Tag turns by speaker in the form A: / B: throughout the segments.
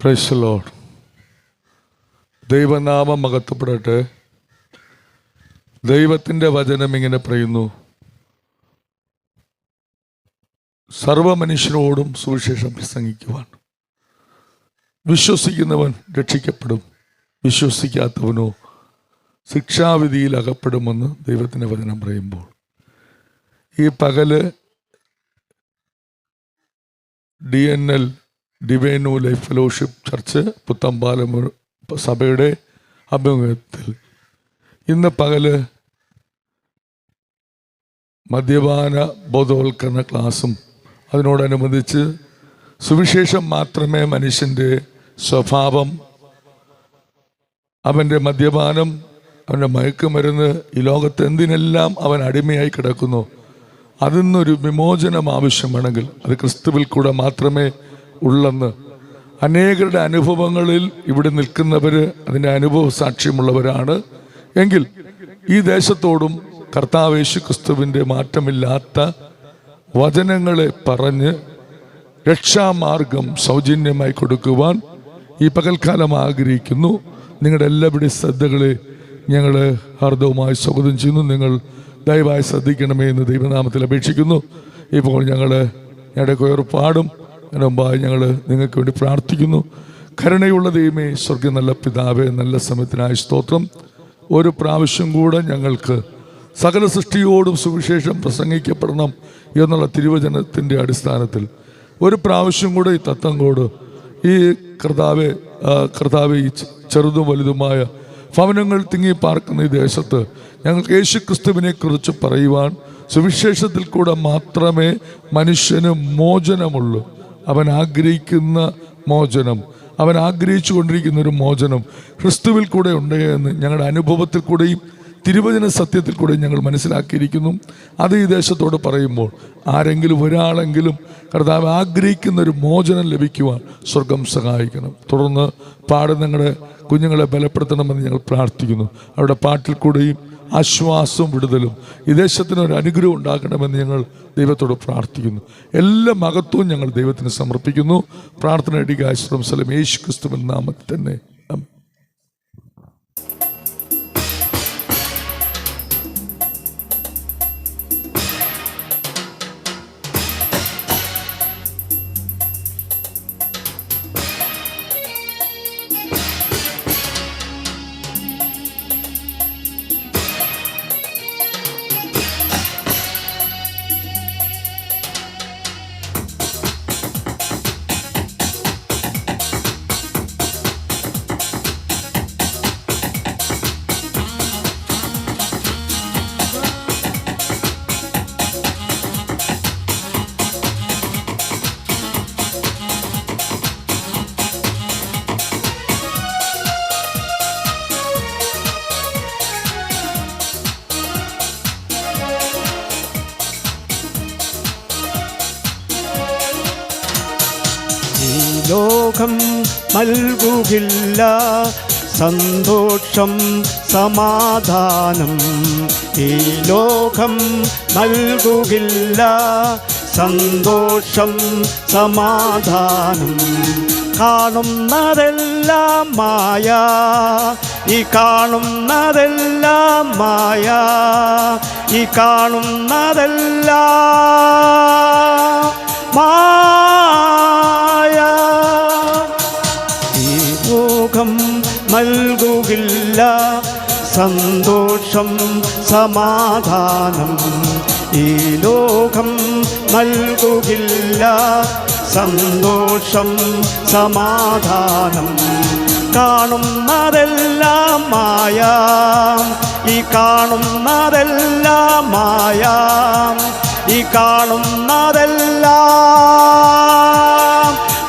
A: Price the Lord. ദൈവനാമം മഹത്വപ്പെടട്ടെ. ദൈവത്തിൻ്റെ വചനം ഇങ്ങനെ പറയുന്നു, സർവമനുഷ്യരോടും സുവിശേഷം പ്രസംഗിക്കുവാൻ. വിശ്വസിക്കുന്നവൻ രക്ഷിക്കപ്പെടും, വിശ്വസിക്കാത്തവനോ ശിക്ഷാവിധിയിൽ അകപ്പെടുമെന്ന് ദൈവത്തിൻ്റെ വചനം പറയുമ്പോൾ, ഈ പകല് DNL Divine New Life Fellowship Church Puthampalam സഭയുടെ അഭിമുഖത്തിൽ ഇന്ന് പകല് മദ്യപാന ബോധവൽക്കരണ ക്ലാസ്സും അതിനോടനുബന്ധിച്ച് സുവിശേഷം മാത്രമേ മനുഷ്യൻ്റെ സ്വഭാവം, അവൻ്റെ മദ്യപാനം, അവൻ്റെ മയക്കുമരുന്ന്, ഈ ലോകത്ത് എന്തിനെല്ലാം അവൻ അടിമയായി കിടക്കുന്നു, അതിൽ നിന്നൊരു വിമോചനം ആവശ്യമാണെങ്കിൽ അത് ക്രിസ്തുവിൽ കൂടെ മാത്രമേ ഉള്ളെന്ന് അനേകരുടെ അനുഭവങ്ങളിൽ ഇവിടെ നിൽക്കുന്നവർ അതിൻ്റെ അനുഭവ സാക്ഷ്യമുള്ളവരാണ്. എങ്കിൽ ഈ ദേശത്തോടും കർത്താവ് യേശു ക്രിസ്തുവിൻ്റെ മാറ്റമില്ലാത്ത വചനങ്ങളെ പറഞ്ഞ് രക്ഷാമാർഗം സൗജന്യമായി കൊടുക്കുവാൻ ഈ പകൽക്കാലം ആഗ്രഹിക്കുന്നു. നിങ്ങളുടെ എല്ലാവരുടെയും ശ്രദ്ധകളെ ഞങ്ങൾ ഹാർദവുമായി സ്വാഗതം ചെയ്യുന്നു. നിങ്ങൾ ദയവായി ശ്രദ്ധിക്കണമേ എന്ന് ദൈവനാമത്തിൽ അപേക്ഷിക്കുന്നു. ഇപ്പോൾ ഞങ്ങളുടെ ഏർപ്പാടും മുമ്പായി ഞങ്ങൾ നിങ്ങൾക്ക് വേണ്ടി പ്രാർത്ഥിക്കുന്നു. കരുണയുള്ള ദൈവമേ, സ്വർഗ്ഗ നല്ല പിതാവേ, നല്ല സമയത്തിനായി സ്തോത്രം. ഒരു പ്രാവശ്യം കൂടെ ഞങ്ങൾക്ക് സകല സൃഷ്ടിയോടും സുവിശേഷം പ്രസംഗിക്കപ്പെടണം എന്നുള്ള തിരുവചനത്തിൻ്റെ അടിസ്ഥാനത്തിൽ ഒരു പ്രാവശ്യം കൂടെ ഈ തത്തങ്കോട് ഈ കർത്താവെ ഈ ചെറുതും വലുതുമായ ഭവനങ്ങൾ തിങ്ങി പാർക്കുന്ന ഈ ദേശത്ത് ഞങ്ങൾക്ക് യേശു ക്രിസ്തുവിനെ കുറിച്ച് പറയുവാൻ സുവിശേഷത്തിൽ കൂടെ മാത്രമേ മനുഷ്യന് മോചനമുള്ളൂ. അവൻ ആഗ്രഹിക്കുന്ന മോചനം, അവൻ ആഗ്രഹിച്ചു കൊണ്ടിരിക്കുന്ന ഒരു മോചനം ക്രിസ്തുവിൽ കൂടെ ഉണ്ട് എന്ന് ഞങ്ങളുടെ അനുഭവത്തിൽ കൂടെയും തിരുവചന സത്യത്തിൽ കൂടെയും ഞങ്ങൾ മനസ്സിലാക്കിയിരിക്കുന്നു. അത് ഈ ദേശത്തോട് പറയുമ്പോൾ ആരെങ്കിലും ഒരാളെങ്കിലും കർത്താവ് ആഗ്രഹിക്കുന്ന ഒരു മോചനം ലഭിക്കുവാൻ സ്വർഗം സഹായിക്കണം. തുടർന്ന് പാടുന്ന ഞങ്ങളുടെ കുഞ്ഞുങ്ങളെ ബലപ്പെടുത്തണമെന്ന് ഞങ്ങൾ പ്രാർത്ഥിക്കുന്നു. അവരുടെ പാട്ടിൽ കൂടെയും ആശ്വാസവും വിടുതലും ഈ ദേശത്തിന് ഒരു അനുഗ്രഹം ഉണ്ടാക്കണമെന്ന് ഞങ്ങൾ ദൈവത്തോട് പ്രാർത്ഥിക്കുന്നു. എല്ലാ മഹത്വവും ഞങ്ങൾ ദൈവത്തിന് സമർപ്പിക്കുന്നു. പ്രാർത്ഥന യേശു ക്രിസ്തുവിൻ നാമത്തിൽ തന്നെ.
B: ലോകം നൽകുകില്ല സന്തോഷം സമാധാനം, ഈ ലോകം നൽകുകില്ല സന്തോഷം സമാധാനം. കാണുന്നതെല്ലാം മായ, ഈ കാണുന്നതെല്ലാം മായ, ഈ കാണുന്നതെല്ലാം മായ. ഈ ലോകം നൽകുകില്ല സന്തോഷം സമാധാനം, ഈ ലോകം നൽകുകില്ല സന്തോഷം സമാധാനം. കാണുന്നതെല്ലാം മായ, ഈ കാണുന്നതെല്ലാം മായ, ഈ കാണുന്നതെല്ലാം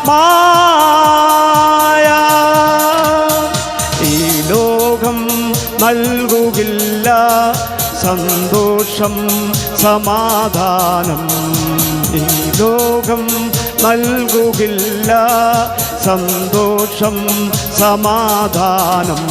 B: മായ. ഈ ലോകം നൽകുകില്ല സന്തോഷം സമാധാനം, ഈ ലോകം നൽകുകില്ല സന്തോഷം സമാധാനം.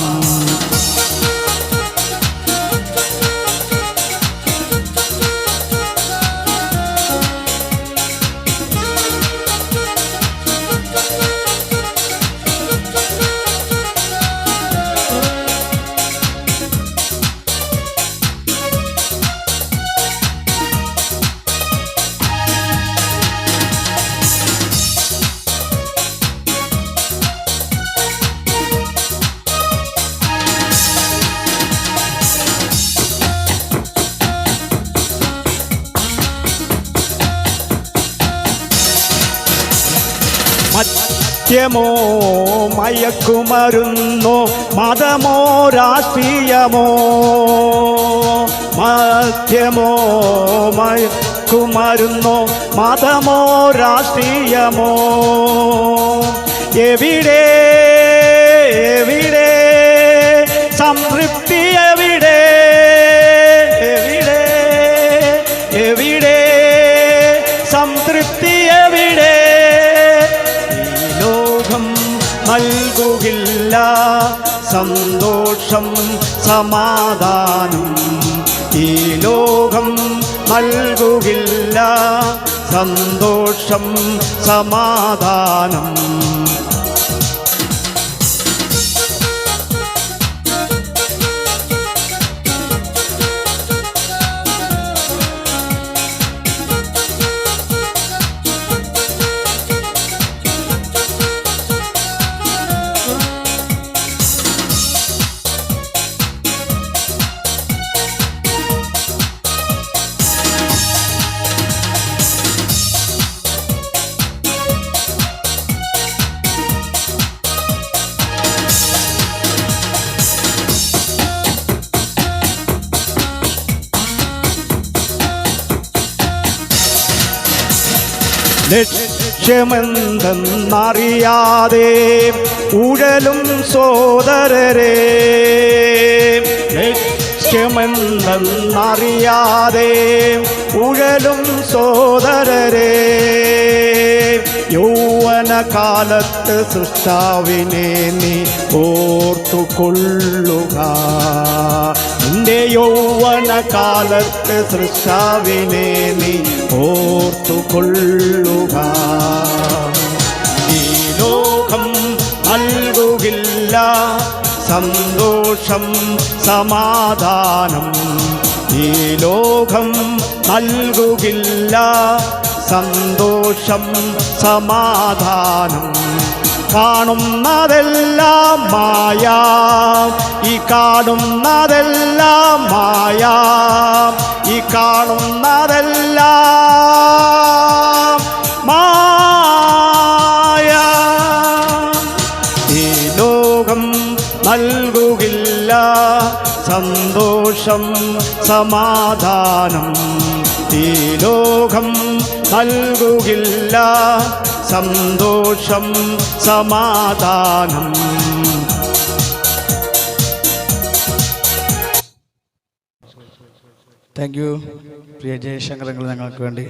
B: മദ്യമോ മയക്കുമരുന്നോ മതമോ രാഷ്ട്രീയമോ മദ്യമോ മയക്കുമരുന്നോ മതമോ രാഷ്ട്രീയമോ എവിടെ എവിടെ സംതൃപ്തി എവിടെ എവിടെ എവിടെ സംതൃപ്തി എവിടെ ഈ ലോകം നൽകുകില്ല സന്തോഷം സമാധാനം ഈ ലോകം നൽകുകില്ല സന്തോഷം സമാധാനം ലക്ഷ്യമെന്തെന്നറിയാതെ ഉഴലും സോദരരെ ലക്ഷ്യമെന്തെന്നറിയാതെ ഉഴലും സോദരരെ യൗവനകാലത്ത് സൃഷ്ടാവിനെ നീ ഓർത്തുകൊള്ളുക നിന്റെ യൗവനകാലത്ത് സൃഷ്ടാവിനെ നീ ഓർത്തുകൊള്ളുക ഈ ലോകം നൽകുകില്ല സന്തോഷം സമാധാനം ഈ ലോകം നൽകുകില്ല സന്തോഷം സമാധാനം കാണുന്നതെല്ലാം മായ ഈ കാണുന്നതെല്ലാം മായ ഈ കാണുന്നതെല്ലാം മായ ഈ ലോകം നൽകുകില്ല സന്തോഷം സമാധാനം ഈ ലോകം നൽകുകില്ല സന്തോഷം സമാധാനം
C: താങ്ക് യു പ്രിയ ജയശങ്കരങ്ങൾ ഞങ്ങൾക്ക് വേണ്ടി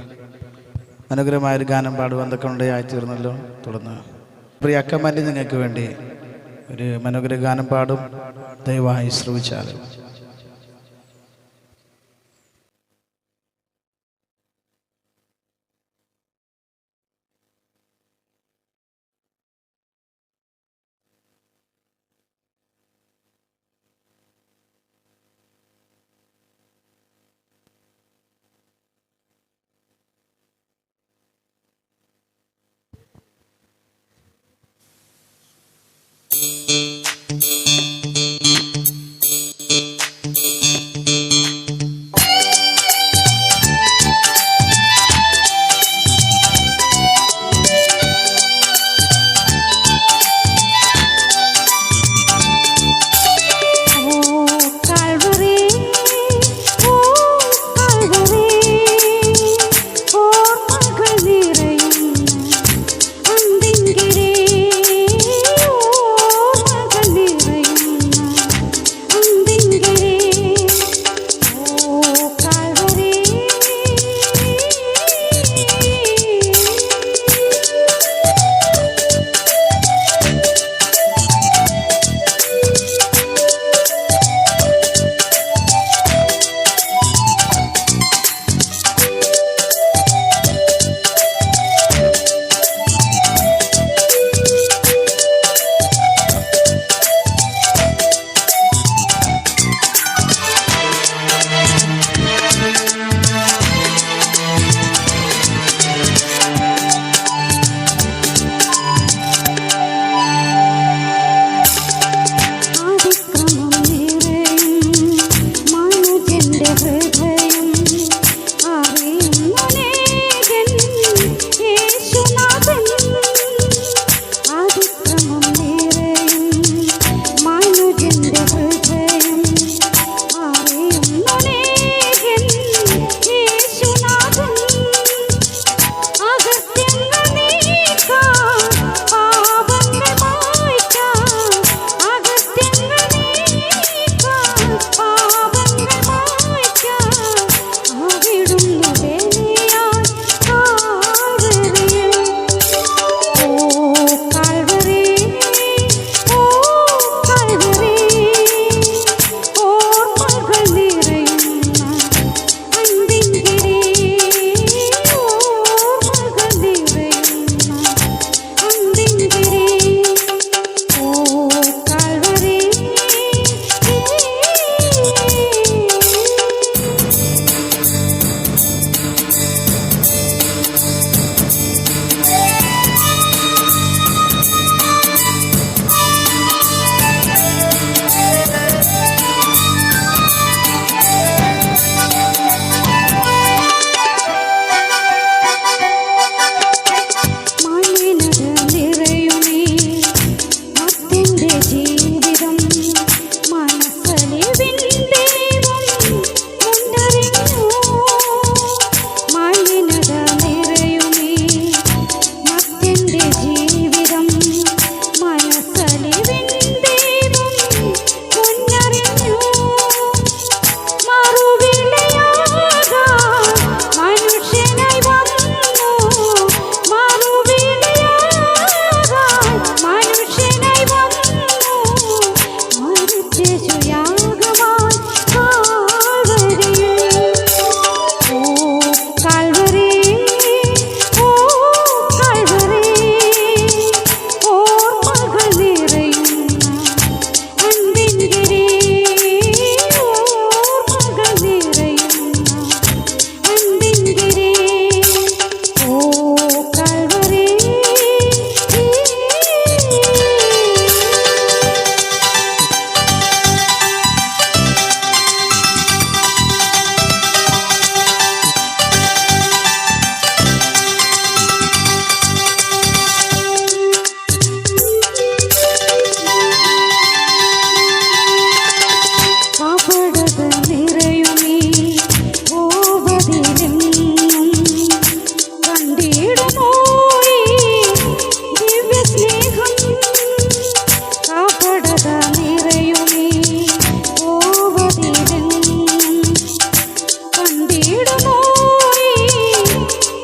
C: അനുഗ്രഹമായൊരു ഗാനം പാടുവാൻ തൊക്കെ ആയിത്തീർന്നല്ലോ. തുടർന്ന് പ്രിയ അക്കമാൻ്റെ നിങ്ങൾക്ക് വേണ്ടി ഒരു മനോഹര ഗാനം പാടും. ദയവായി ശ്രമിച്ചാലും
D: എൻ്റെ ജീവിതം മനസ്സലിവിൻ ദൈവം മുന്നറിഞ്ഞു. മറുവിലയാകാൻ മനുഷ്യനായി വന്നു. മറുവിലയാകാൻ മനുഷ്യനായി വന്നു. മരിച്ചേശുയാഗമായി കാൽവരിയിൽ. ഓ കാൽവരി, ഓ കാൽവരി, ഓർമ്മകൾ നിറയുന്ന അൻപിൻകിരി. ഓർമ്മകൾ നിറയുന്ന അൻപിൻകിരി. ഓ കാൽവരി. കപടത നിറയുമീ ഭൂപതിലെങ്ങും കണ്ടിടുമോ ഈ ദിവ്യസ്നേഹം. കപടത നിറയുമീ ഭൂപതിലെങ്ങും കണ്ടിടുമോ ഈ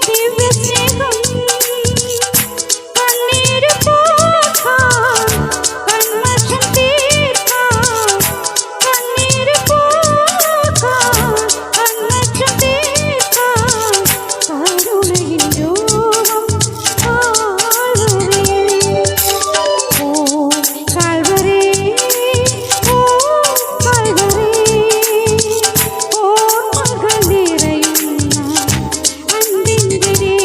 D: ദിവ്യസ്നേഹം. കണ്ണീര് പോക്കാൻ കന്മഷം തീർക്കാൻ. കണ്ണീര് പോക്കാൻ കന്മഷം തീർക്കാൻ. കരുണയിൻ രൂപം കാൽവരിയിൽ. ഓ കാൽവരി, ഓ കാൽവരി, ഓർമ്മകൾ നിറയുന്ന അൻപിൻകിരി.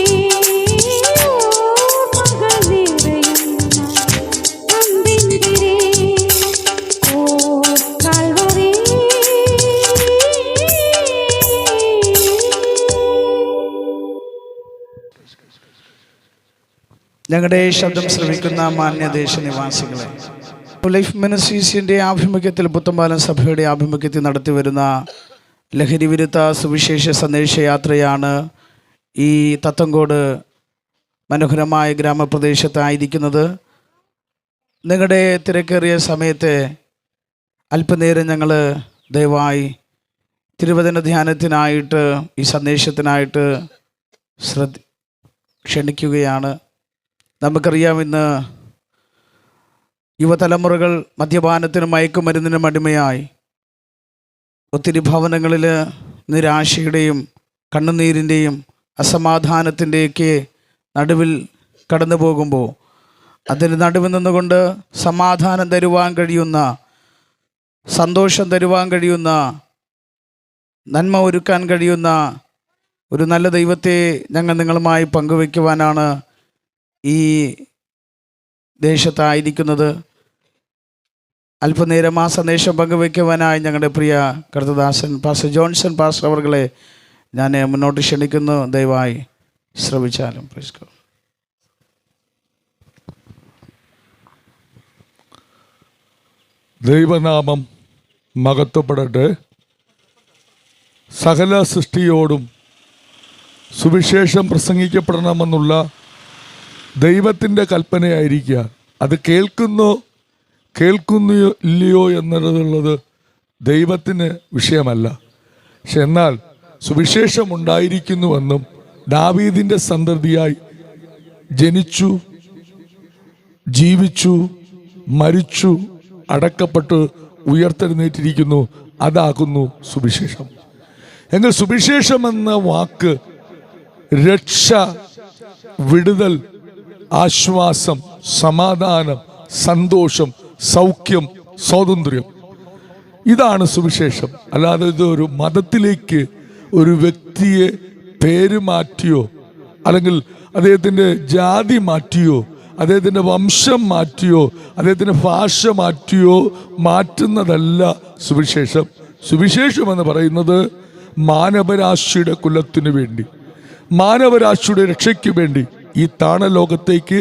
D: ഓർമ്മകൾ നിറയുന്ന അൻപിൻകിരി. ഓ കാൽവരി.
C: ഞങ്ങളുടെ ശബ്ദം ശ്രവിക്കുന്ന മാന്യദേശ നിവാസികളെ, ലൈഫ് മിനിസ്ട്രീസിൻ്റെ ആഭിമുഖ്യത്തിൽ പുത്തമ്പാലം സഭയുടെ ആഭിമുഖ്യത്തിൽ നടത്തി വരുന്ന ലഹരി വിരുദ്ധ സുവിശേഷ സന്ദേശയാത്രയാണ് ഈ തത്തങ്കോട് മനോഹരമായ ഗ്രാമപ്രദേശത്തായിരിക്കുന്നത്. നിങ്ങളുടെ തിരക്കേറിയ സമയത്ത് അല്പനേരം ഞങ്ങൾ ദയവായി തിരുവചന ധ്യാനത്തിനായിട്ട് ഈ സന്ദേശത്തിനായിട്ട് ക്ഷണിക്കുകയാണ്. നമുക്കറിയാം, ഇന്ന് യുവതലമുറകൾ മദ്യപാനത്തിനും മയക്കുമരുന്നിനും അടിമയായി ഒത്തിരി ഭവനങ്ങളിൽ നിരാശയുടെയും കണ്ണുനീരിൻ്റെയും അസമാധാനത്തിൻ്റെയൊക്കെ നടുവിൽ കടന്നു പോകുമ്പോൾ അതിന് നടുവിൽ നിന്നുകൊണ്ട് സമാധാനം തരുവാൻ കഴിയുന്ന, സന്തോഷം തരുവാൻ കഴിയുന്ന, നന്മ ഒരുക്കാൻ കഴിയുന്ന ഒരു നല്ല ദൈവത്തെ ഞങ്ങൾ നിങ്ങളുമായി പങ്കുവയ്ക്കുവാനാണ് ഈ ദേശത്തായിരിക്കുന്നത്. അല്പനേരം ആ സന്ദേശം പങ്കുവയ്ക്കുവാനായി ഞങ്ങളുടെ പ്രിയ കർത്തദാസൻ പാസ്റ്റർ ജോൺസൺ പാസ്റ്റർ അവർകളെ ഞാൻ മുന്നോട്ട് ക്ഷണിക്കുന്നു. ദയവായി ശ്രവിച്ചാലും. Praise God.
A: ദൈവനാമം മഹത്വപ്പെടട്ടെ. സകല സൃഷ്ടിയോടും സുവിശേഷം പ്രസംഗിക്കപ്പെടണമെന്നുള്ള ദൈവത്തിൻ്റെ കൽപ്പനയായിരിക്കുക. അത് കേൾക്കുന്നില്ലയോ ഇല്ലയോ എന്നുള്ളത് ദൈവത്തിന് വിഷയമല്ല. പക്ഷെ എന്നാൽ സുവിശേഷം ഉണ്ടായിരിക്കുന്നുവെന്നും ദാവീദിൻ്റെ സന്തതിയായി ജനിച്ചു, ജീവിച്ചു, മരിച്ചു, അടക്കപ്പെട്ട് ഉയർത്തെഴുന്നേറ്റിരിക്കുന്നു, അതാകുന്നു സുവിശേഷം. എന്നാൽ സുവിശേഷം എന്ന വാക്ക് രക്ഷ, വിടുതൽ, ആശ്വാസം, സമാധാനം, സന്തോഷം, സൗഖ്യം, സ്വാതന്ത്ര്യം, ഇതാണ് സുവിശേഷം. അല്ലാതെ ഇതൊരു മതത്തിലേക്ക് ഒരു വ്യക്തിയെ പേര് മാറ്റിയോ അല്ലെങ്കിൽ അദ്ദേഹത്തിൻ്റെ ജാതി മാറ്റിയോ അദ്ദേഹത്തിൻ്റെ വംശം മാറ്റിയോ അദ്ദേഹത്തിൻ്റെ ഭാഷ മാറ്റിയോ മാറ്റുന്നതല്ല സുവിശേഷം. സുവിശേഷം എന്ന് പറയുന്നത് മാനവരാശിയുടെ കുലത്തിനു വേണ്ടി, മാനവരാശിയുടെ രക്ഷയ്ക്ക് വേണ്ടി ഈ താണലോകത്തേക്ക്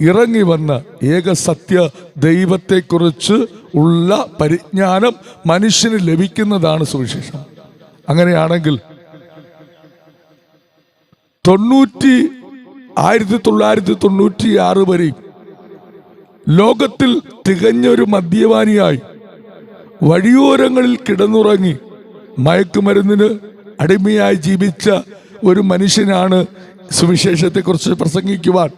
A: ഇറങ്ങി വന്ന ഏക സത്യ ദൈവത്തെക്കുറിച്ച് ഉള്ള പരിജ്ഞാനം മനുഷ്യന് ലഭിക്കുന്നതാണ് സുവിശേഷം. അങ്ങനെയാണെങ്കിൽ 1996 വരെയും ലോകത്തിൽ തികഞ്ഞൊരു മദ്യപാനിയായി വഴിയോരങ്ങളിൽ കിടന്നുറങ്ങി മയക്കുമരുന്നിന് അടിമയായി ജീവിച്ച ഒരു മനുഷ്യനാണ് സുവിശേഷത്തെക്കുറിച്ച് പ്രസംഗിക്കുവാൻ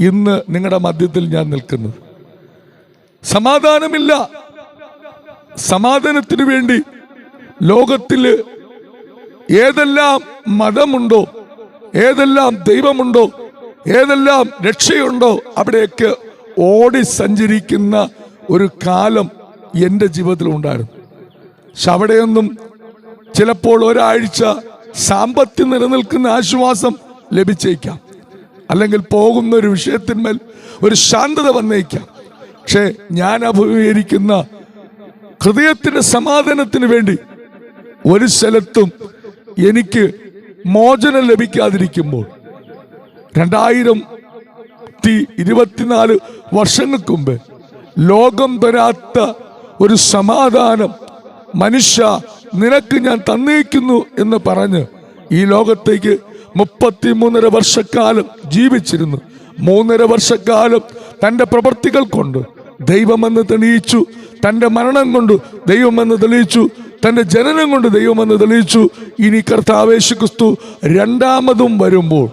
A: ഇന്ന് നിങ്ങളുടെ മധ്യത്തിൽ ഞാൻ നിൽക്കുന്നത്. സമാധാനമില്ല. സമാധാനത്തിന് വേണ്ടി ലോകത്തിൽ ഏതെല്ലാം മതമുണ്ടോ, ഏതെല്ലാം ദൈവമുണ്ടോ, ഏതെല്ലാം രക്ഷയുണ്ടോ അവിടെയൊക്കെ ഓടി സഞ്ചരിക്കുന്ന ഒരു കാലം എൻ്റെ ജീവിതത്തിൽ ഉണ്ടായിരുന്നു. പക്ഷെ അവിടെയൊന്നും ചിലപ്പോൾ ഒരാഴ്ച സാമ്പത്തികം നിലനിൽക്കുന്ന ആശ്വാസം ലഭിച്ചേക്കാം, അല്ലെങ്കിൽ പോകുന്ന ഒരു വിഷയത്തിന്മേൽ ഒരു ശാന്തത വന്നേക്കാം. പക്ഷെ ഞാൻ അഭിമുഖീകരിക്കുന്ന ഹൃദയത്തിന്റെ സമാധാനത്തിന് വേണ്ടി ഒരു സ്ഥലത്തും എനിക്ക് മോചനം ലഭിക്കാതിരിക്കുമ്പോൾ 2024 വർഷങ്ങൾക്ക് മുമ്പ് ലോകം തരാത്ത ഒരു സമാധാനം മനുഷ്യ നിനക്ക് ഞാൻ തന്നേക്കുന്നു എന്ന് പറഞ്ഞ് ഈ ലോകത്തേക്ക് 33.5 വർഷക്കാലം ജീവിച്ചിരുന്നു. 3.5 വർഷക്കാലം തൻ്റെ പ്രവൃത്തികൾ കൊണ്ട് ദൈവമെന്ന് തെളിയിച്ചു, തൻ്റെ മരണം കൊണ്ട് ദൈവമെന്ന് തെളിയിച്ചു, തൻ്റെ ജനനം കൊണ്ട് ദൈവമെന്ന് തെളിയിച്ചു. ഇനി കർത്താവ് യേശുക്രിസ്തു രണ്ടാമതും വരുമ്പോൾ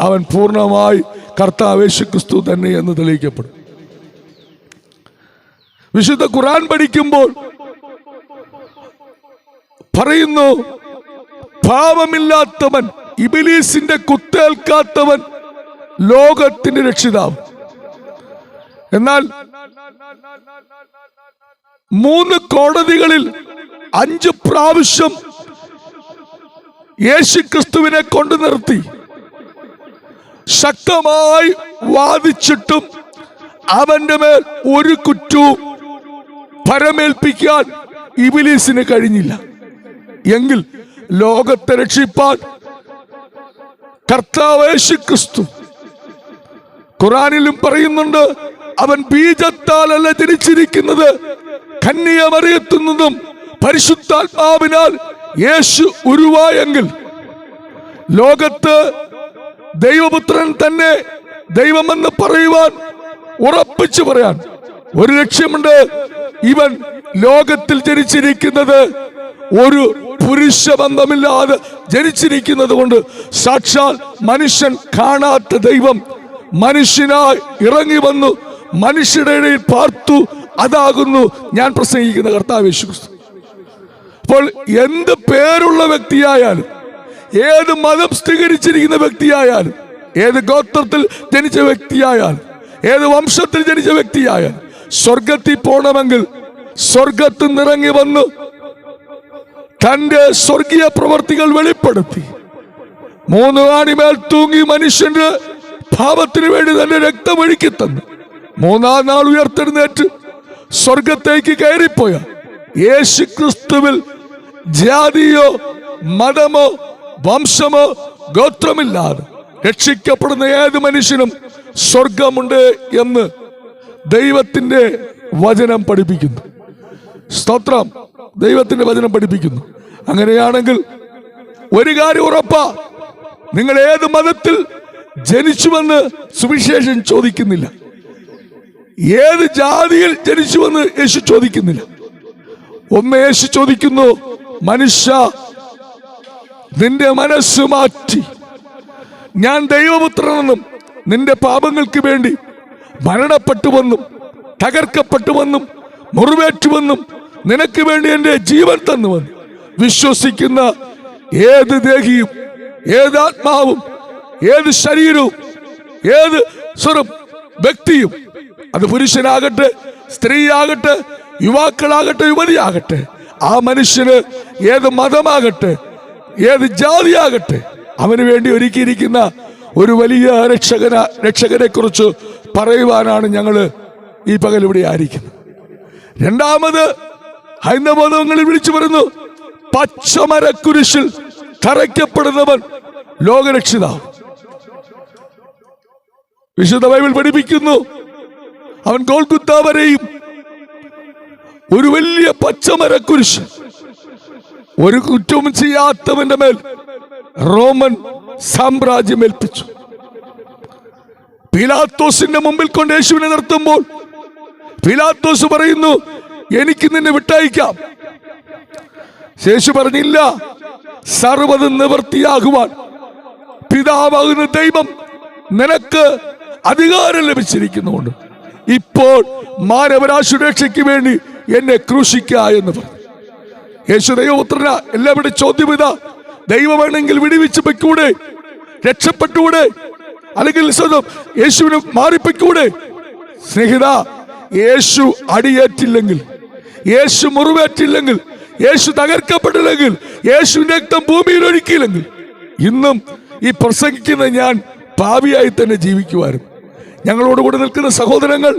A: അവൻ പൂർണ്ണമായി കർത്താവ് യേശുക്രിസ്തു തന്നെ എന്ന് തെളിയിക്കപ്പെടും. വിശുദ്ധ ഖുർആൻ പഠിക്കുമ്പോൾ പറയുന്നു, പാപമില്ലാത്തവൻ, ഇബ്ലീസിന്റെ കുത്തേൽക്കാത്തവൻ ലോകത്തിന്റെ രക്ഷിതാവ്. എന്നാൽ 3 കോടതികളിൽ 5 പ്രാവശ്യം യേശുക്രിസ്തുവിനെ കൊണ്ടു നിർത്തി ശക്തമായി വാദിച്ചിട്ടും അവന്റെ മേൽ ഒരു കുറ്റവും പരമേൽപ്പിക്കാൻ ഇബ്ലീസിന് കഴിഞ്ഞില്ല. എങ്കിൽ ലോകത്തെ രക്ഷിപ്പാൻ കർത്താവ് യേശുക്രിസ്തു ഖുർആനിലും പറയുന്നുണ്ട്, അവൻ ബീജത്താലല്ല ജനിച്ചിരിക്കുന്നത്, കന്യകമറിയത്തിൽ നിന്നും പരിശുദ്ധാത്മാവിനാൽ യേശു ഉരുവായെങ്കിൽ ലോകത്ത് ദൈവപുത്രൻ തന്നെ ദൈവമെന്ന് പറയുവാൻ, ഉറപ്പിച്ചു പറയാൻ ഒരു ലക്ഷ്യമുണ്ട്. ഇവൻ ലോകത്തിൽ ജനിച്ചിരിക്കുന്നത് ഒരു പുരുഷബന്ധമില്ലാതെ ജനിച്ചിരിക്കുന്നത് കൊണ്ട് സാക്ഷാൽ മനുഷ്യൻ കാണാത്ത ദൈവം മനുഷ്യനായി ഇറങ്ങി വന്നു, മനുഷ്യരുടെ ഇടയിൽ പാർത്തു. അതാകുന്നു ഞാൻ പ്രസംഗിക്കുന്ന കർത്താവ് യേശുക്രിസ്തു. അപ്പോൾ എന്ത് പേരുള്ള വ്യക്തിയായാലും, ഏത് മതം സ്വീകരിച്ചിരിക്കുന്ന വ്യക്തിയായാലും, ഏത് ഗോത്രത്തിൽ ജനിച്ച വ്യക്തിയായാലും, ഏത് വംശത്തിൽ ജനിച്ച വ്യക്തിയായാലും, സ്വർഗത്തിൽ പോകണമെങ്കിൽ സ്വർഗത്തിൽ നിറങ്ങി വന്ന് തന്റെ സ്വർഗീയ പ്രവർത്തികൾ വെളിപ്പെടുത്തി 3 ആണിമേൽ തൂങ്ങി മനുഷ്യന്റെ പാപത്തിന് വേണ്ടി തന്റെ രക്തം ഒഴുക്കി തന്നു 3-ാം നാൾ ഉയർത്തെഴുന്നേറ്റ് സ്വർഗത്തേക്ക് കയറിപ്പോയ യേശുക്രിസ്തുവിൽ ജാതിയോ മതമോ വംശമോ ഗോത്രമില്ലാതെ രക്ഷിക്കപ്പെടുന്ന ഏത് മനുഷ്യനും സ്വർഗമുണ്ട് എന്ന് ദൈവത്തിന്റെ വചനം പഠിപ്പിക്കുന്നു. സ്തോത്രം. ദൈവത്തിന്റെ വചനം പഠിപ്പിക്കുന്നു. അങ്ങനെയാണെങ്കിൽ ഒരു കാര്യം ഉറപ്പാ, നിങ്ങൾ ഏത് മതത്തിൽ ജനിച്ചുവെന്ന് സുവിശേഷം ചോദിക്കുന്നില്ല, ഏത് ജാതിയിൽ ജനിച്ചുവെന്ന് യേശു ചോദിക്കുന്നില്ല. ഒന്ന് യേശു ചോദിക്കുന്നു, മനുഷ്യ നിന്റെ മനസ്സ് മാറ്റി ഞാൻ ദൈവപുത്രനെന്നും നിന്റെ പാപങ്ങൾക്ക് വേണ്ടി മരണപ്പെട്ടുവെന്നും തകർക്കപ്പെട്ടുവെന്നും മുറിവേറ്റുവെന്നും നിനക്ക് വേണ്ടി എൻ്റെ ജീവൻ തന്നുവെന്ന് വിശ്വസിക്കുന്ന ഏത് ദേഹിയും, ഏത് ആത്മാവും, ഏത് ശരീരവും, ഏത് വ്യക്തിയും, അത് പുരുഷനാകട്ടെ സ്ത്രീയാകട്ടെ യുവാക്കളാകട്ടെ യുവതിയാകട്ടെ, ആ മനുഷ്യന് ഏത് മതമാകട്ടെ ഏത് ജാതിയാകട്ടെ അവന് വേണ്ടി ഒരുക്കിയിരിക്കുന്ന ഒരു വലിയ രക്ഷകനെ കുറിച്ച് പറയുവാനാണ് ഞങ്ങൾ ഈ പകൽ ഇവിടെ ആയിരിക്കുന്നത്. രണ്ടാമത് ഹൈന്ദവ മതങ്ങളിൽ വിളിച്ചു പറയുന്നു, പച്ചമരക്കുരിശിൽ തറയ്ക്കപ്പെടുന്നവൻ ലോകരക്ഷിതാവ്. വിശുദ്ധ ബൈബിൾ പഠിപ്പിക്കുന്നു, അവൻ ഗോൽഗുത്ത വരെയും ഒരു വലിയ പച്ചമരക്കുരിശ്, ഒരു കുറ്റവും ചെയ്യാത്തവന്റെ മേൽ റോമൻ സാമ്രാജ്യം ഏൽപ്പിച്ചു. പീലാത്തോസിന്റെ മുമ്പിൽ കൊണ്ട് യേശുവിനെ നിർത്തുമ്പോൾ പീലാത്തോസ് പറയുന്നു, എനിക്ക് നിന്നെ വിട്ടയക്കാം. യേശു പറഞ്ഞില്ല, സർവ്വതും നിവൃത്തിയാകുവാൻ പിതാവാകുന്ന ദൈവം നിനക്ക് അധികാരം ലഭിച്ചിരിക്കുന്നുണ്ട്. ഇപ്പോൾ മാനവരാശുരക്ഷയ്ക്ക് വേണ്ടി എന്നെ ക്രൂശിക്ക എന്ന് പറഞ്ഞു. യേശു ദൈവപുത്രന. എല്ലാവരുടെ ചോദ്യം ഇതാ, ദൈവമാണെങ്കിൽ വിടുവിച്ച് പൊയ്ക്കൂടെ? രക്ഷപ്പെട്ടുകൂടെ? അല്ലെങ്കിൽ യേശുവിനെ മാറിപ്പൊയ്ക്കൂടെ? സ്നേഹിത, യേശു അടിയേറ്റില്ലെങ്കിൽ, യേശു മുറിവേറ്റില്ലെങ്കിൽ, യേശു തകർക്കപ്പെട്ടില്ലെങ്കിൽ, യേശുവിന്റെ രക്തം ഭൂമിയിൽ ഒഴുക്കിയില്ലെങ്കിൽ ഇന്നും ഈ പ്രസംഗിക്കുന്ന ഞാൻ പാപിയായി തന്നെ ജീവിക്കുമായിരുന്നു. ഞങ്ങളോടുകൂടെ നിൽക്കുന്ന സഹോദരങ്ങൾ,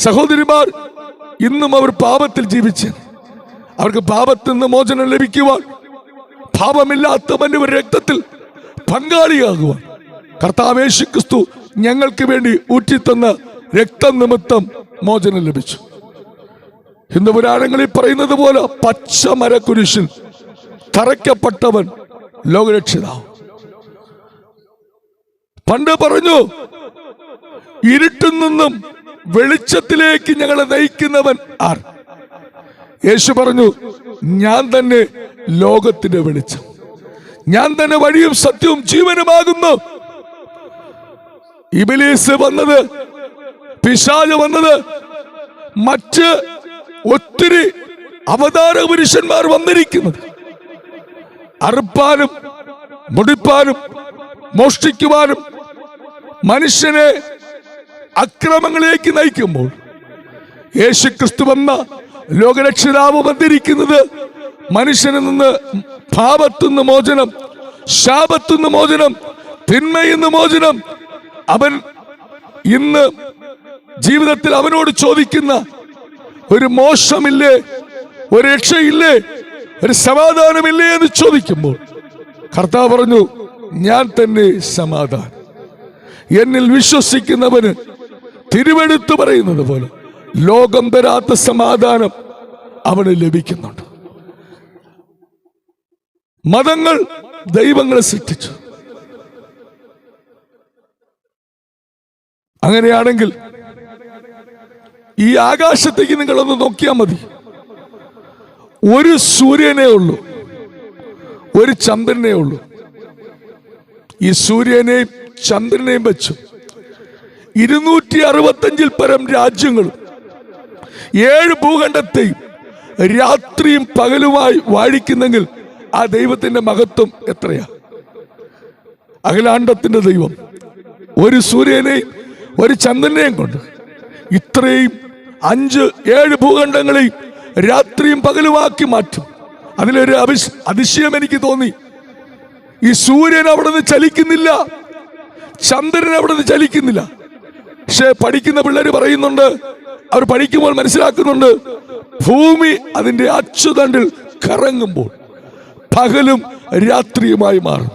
A: സഹോദരിമാർ ഇന്നും അവർ പാപത്തിൽ ജീവിച്ച് അവർക്ക് പാപത്തിൽ നിന്ന് മോചനം ലഭിക്കുവാൻ, പാപമില്ലാത്തവന്റെ ഒരു രക്തത്തിൽ പങ്കാളിയാകുവാൻ കർത്താവ് യേശു ക്രിസ്തു ഞങ്ങൾക്ക് വേണ്ടി ഊറ്റിത്തന്ന രക്തം നിമിത്തം മോചനം ലഭിച്ചു. ഹിന്ദു പുരാണങ്ങളിൽ പറയുന്നത് പോലെ പച്ചമരക്കുരിശിൽ തറയ്ക്കപ്പെട്ടവൻ ലോകരക്ഷിതാവ്. പണ്ട് പറഞ്ഞു, ഇരുട്ടിൽ നിന്നും വെളിച്ചത്തിലേക്ക് ഞങ്ങളെ നയിക്കുന്നവൻ ആർ? യേശു പറഞ്ഞു, ഞാൻ തന്നെ ലോകത്തിന്റെ വെളിച്ചം, ഞാൻ തന്നെ വഴിയും സത്യവും ജീവനുമാകുന്നു. ഇബ്ലീസ് വന്നത്, പിശാച് വന്നത്, മറ്റ് ഒത്തിരി അവതാര പുരുഷന്മാർ വന്നിരിക്കുന്നത് അറുപ്പാനും മുടിപ്പാനും മോഷ്ടിക്കുവാനും മനുഷ്യനെ അക്രമങ്ങളിലേക്ക് നയിക്കുമ്പോൾ യേശു ക്രിസ്തു വന്ന ലോകരക്ഷിതാവ് വന്നിരിക്കുന്നത് മനുഷ്യനിൽ നിന്ന് പാപത്തുനിന്ന് മോചനം, ശാപത്തുനിന്ന് മോചനം, തിന്മയിൽ നിന്ന് മോചനം. അവൻ ഇന്ന് ജീവിതത്തിൽ അവനോട് ചോദിക്കുന്ന ഒരു മോശമില്ലേ, ഒരു രക്ഷയില്ലേ, ഒരു സമാധാനമില്ലേ എന്ന് ചോദിക്കുമ്പോൾ കർത്താവ് പറഞ്ഞു, ഞാൻ തന്നെ സമാധാനം. എന്നിൽ വിശ്വസിക്കുന്നവന് തിരുവെടുത്ത് പറയുന്നത് പോലെ ലോകം തരാത്ത സമാധാനം അവന് ലഭിക്കുന്നുണ്ട്. മതങ്ങൾ ദൈവങ്ങളെ സൃഷ്ടിച്ചു. അങ്ങനെയാണെങ്കിൽ ഈ ആകാശത്തേക്ക് നിങ്ങളൊന്ന് നോക്കിയാൽ മതി. ഒരു സൂര്യനേ ഉള്ളൂ, ഒരു ചന്ദ്രനേ ഉള്ളൂ. ഈ സൂര്യനെയും ചന്ദ്രനെയും വെച്ചു 265 പരം രാജ്യങ്ങളും 7 ഭൂഖണ്ഡത്തെയും രാത്രിയും പകലുമായി വാഴിക്കുന്നെങ്കിൽ ആ ദൈവത്തിന്റെ മഹത്വം എത്രയാ? അഖിലാണ്ടത്തിന്റെ ദൈവം ഒരു സൂര്യനെയും ഒരു ചന്ദ്രനെയും കൊണ്ട് ഇത്രയും 5-7 ഭൂഖണ്ഡങ്ങളെയും രാത്രിയും പകലുമാക്കി മാറ്റും. അതിലൊരു അതിശയം എനിക്ക് തോന്നി. ഈ സൂര്യൻ അവിടെ നിന്ന് ചലിക്കുന്നില്ല, ചന്ദ്രൻ അവിടെ നിന്ന് ചലിക്കുന്നില്ല. പക്ഷെ പഠിക്കുന്ന പിള്ളേർ പറയുന്നുണ്ട്, അവർ പഠിക്കുമ്പോൾ മനസ്സിലാക്കുന്നുണ്ട്, ഭൂമി അതിന്റെ അച്ചുതണ്ടിൽ കറങ്ങുമ്പോൾ പകലും രാത്രിയുമായി മാറും.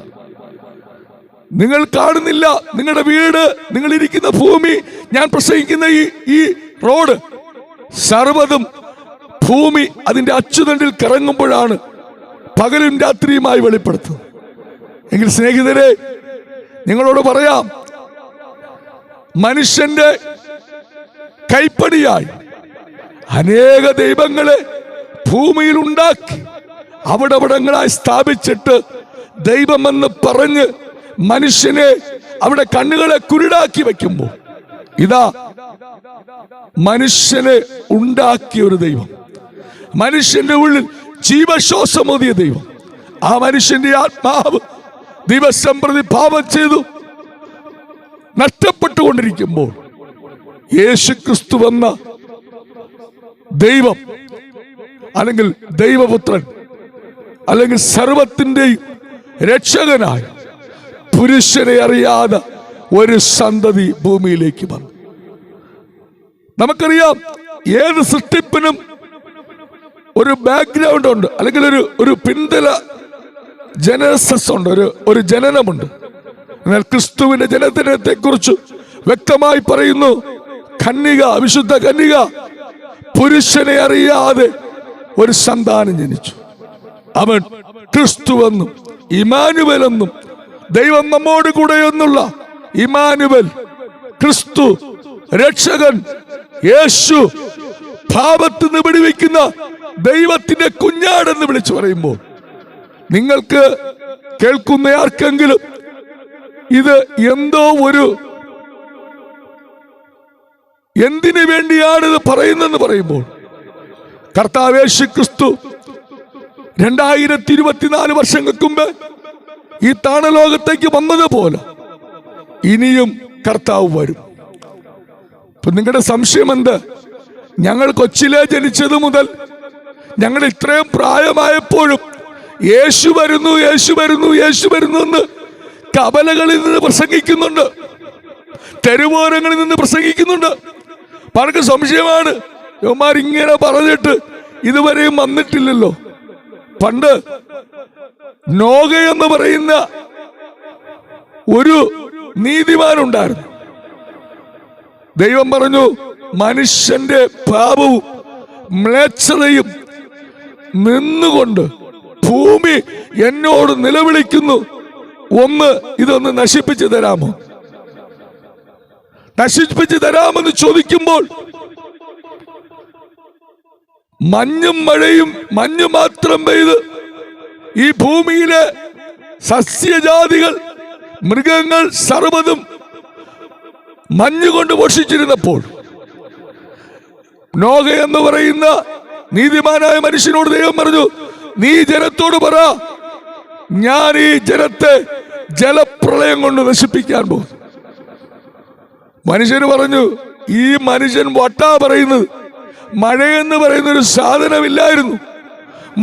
A: നിങ്ങൾ കാണുന്നില്ല, നിങ്ങളുടെ വീട്, നിങ്ങൾ ഇരിക്കുന്ന ഭൂമി, ഞാൻ പ്രസംഗിക്കുന്ന ഈ റോഡ്, സർവ്വതും ഭൂമി അതിന്റെ അച്ചുതണ്ടിൽ കറങ്ങുമ്പോഴാണ് പകലും രാത്രിയുമായി വെളിപ്പെടുത്തുന്നത്. എങ്കിൽ സ്നേഹിതരെ, നിങ്ങളോട് പറയാം, മനുഷ്യന്റെ കൈപ്പടിയായി അനേക ദൈവങ്ങളെ ഭൂമിയിൽ ഉണ്ടാക്കി അവിടവിടങ്ങളായി സ്ഥാപിച്ചിട്ട് ദൈവമെന്ന് പറഞ്ഞ് മനുഷ്യനെ അവിടെ കണ്ണുകളെ കുരുടാക്കി വെക്കുമ്പോൾ ഇതാ മനുഷ്യനെ ഉണ്ടാക്കിയ ഒരു ദൈവം, മനുഷ്യന്റെ ഉള്ളിൽ ജീവശ്വാസമോദിയ ദൈവം, ആ മനുഷ്യന്റെ ആത്മാവ് ദിവസം പ്രതി പാപം ചെയ്തു നഷ്ടപ്പെട്ടുകൊണ്ടിരിക്കുമ്പോൾ യേശുക്രിസ്തു വന്ന ദൈവം, അല്ലെങ്കിൽ ദൈവപുത്രൻ, അല്ലെങ്കിൽ സർവത്തിന്റെയും രക്ഷകനായ പുരുഷനെ അറിയാതെ ഒരു സന്തതി ഭൂമിയിലേക്ക് വന്നു. നമുക്കറിയാം, ഏത് സൃഷ്ടിപ്പിനും ഒരു ബാക്ക്ഗ്രൗണ്ട് ഉണ്ട്, അല്ലെങ്കിൽ ഒരു പിന്തല ജനസസ് ഉണ്ട്, ഒരു ജനനമുണ്ട്. എന്നാൽ ക്രിസ്തുവിന്റെ ജനനത്തെ കുറിച്ച് വ്യക്തമായി പറയുന്നു, കന്യക, വിശുദ്ധ കന്യക പുരുഷനെ അറിയാതെ ഒരു സന്താനം ജനിച്ചു. അവൻ ക്രിസ്തുവെന്നും ഇമ്മാനുവേൽ എന്നും, ദൈവം നമ്മോട് കൂടെ എന്നുള്ള ഇമ്മാനുവേൽ, ക്രിസ്തു രക്ഷകൻ യേശു പാപത്തിൽ നിന്ന് വിടുവിക്കുന്ന ദൈവത്തിന്റെ കുഞ്ഞാടെന്ന് വിളിച്ചു പറയുമ്പോൾ നിങ്ങൾക്ക് കേൾക്കുന്ന ആർക്കെങ്കിലും ഇത് എന്തോ ഒരു എന്തിനു വേണ്ടിയാണ് ഇത് പറയുന്നതെന്ന് പറയുമ്പോൾ കർത്താവ് യേശു ക്രിസ്തു 2024 വർഷങ്ങൾക്ക് മുമ്പ് ഈ താണലോകത്തേക്ക് വന്നതുപോലെ ഇനിയും കർത്താവ് വരും. ഇപ്പൊ നിങ്ങളുടെ സംശയം എന്ത്? ഞങ്ങൾ കൊച്ചിലെ ജനിച്ചത് മുതൽ ഞങ്ങൾ ഇത്രയും പ്രായമായപ്പോഴും യേശു വരുന്നു യേശു വരുന്നു യേശു വരുന്നു എന്ന് കവലകളിൽ നിന്ന് പ്രസംഗിക്കുന്നുണ്ട്, തെരുവോരങ്ങളിൽ നിന്ന് പ്രസംഗിക്കുന്നുണ്ട്. പലർക്കും സംശയമാണ്, യവന്മാർ ഇങ്ങനെ പറഞ്ഞിട്ട് ഇതുവരെയും വന്നിട്ടില്ലല്ലോ. പണ്ട് നോഗ എന്ന് പറയുന്ന ഒരു നീതിമാനുണ്ടായിരുന്നു. ദൈവം പറഞ്ഞു, മനുഷ്യന്റെ പാപവും മ്ലേച്ഛതയും നിന്നുകൊണ്ട് ഭൂമി എന്നോട് നിലവിളിക്കുന്നു, ഇതൊന്ന് നശിപ്പിച്ചു തരാമോ? നശിപ്പിച്ചു തരാമെന്ന് ചോദിക്കുമ്പോൾ മഞ്ഞും മഴയും മഞ്ഞു മാത്രം പെയ്ത് ഈ ഭൂമിയിലെ സസ്യജാതികൾ മൃഗങ്ങൾ സർവ്വതും മഞ്ഞുകൊണ്ട് പോഷിച്ചിരുന്നപ്പോൾ നോഗ എന്ന് പറയുന്ന നീതിമാനായ മനുഷ്യനോട് ദൈവം പറഞ്ഞു, നീ ജനത്തോട് പറ, ഞാൻ ഈ ജനത്തെ ജലപ്രളയം കൊണ്ട് നശിപ്പിക്കാൻ പോകും. മനുഷ്യന് പറഞ്ഞു, ഈ മനുഷ്യൻ വട്ടാ പറയുന്നത്, മഴയെന്ന് പറയുന്ന ഒരു സാധനമില്ലായിരുന്നു,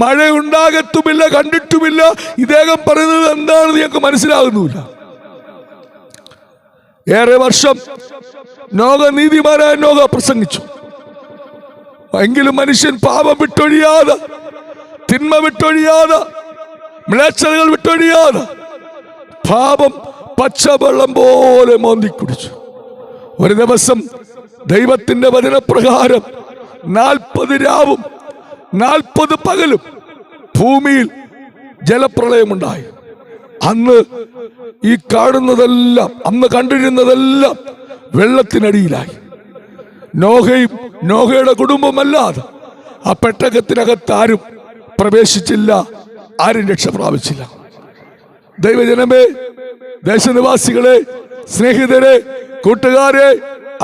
A: മഴ ഉണ്ടാകത്തുമില്ല, കണ്ടിട്ടുമില്ല, ഇദ്ദേഹം പറയുന്നത് എന്താണെന്ന് ഞങ്ങൾക്ക് മനസ്സിലാകുന്നില്ല. ഏറെ വർഷം നീതിമാനായ നോഗ പ്രസംഗിച്ചു. എങ്കിലും മനുഷ്യൻ പാപം വിട്ടൊഴിയാതെ, തിന്മ വിട്ടൊഴിയാതെ, മ്ലേച്ഛതകൾ വിട്ടൊഴിയാതെ പാപം പച്ചവെള്ളം പോലെ മോന്തി കുടിച്ചു. ഒരു ദിവസം ദൈവത്തിന്റെ വചനപ്രകാരം 40 രാവും 40 പകലും ഭൂമിയിൽ ജലപ്രളയമുണ്ടായി. അന്ന് ഈ കാണുന്നതെല്ലാം, അന്ന് കണ്ടിരുന്നതെല്ലാം വെള്ളത്തിനടിയിലായി. നോഹയും നോഹയുടെ കുടുംബമല്ലാതെ ആ പെട്ടകത്തിനകത്ത് ആരും പ്രവേശിച്ചില്ല, ആരും രക്ഷ പ്രാപിച്ചില്ല. ദൈവജനമേ, ദേശനിവാസികളെ, സ്നേഹിതരെ, കൂട്ടുകാരെ,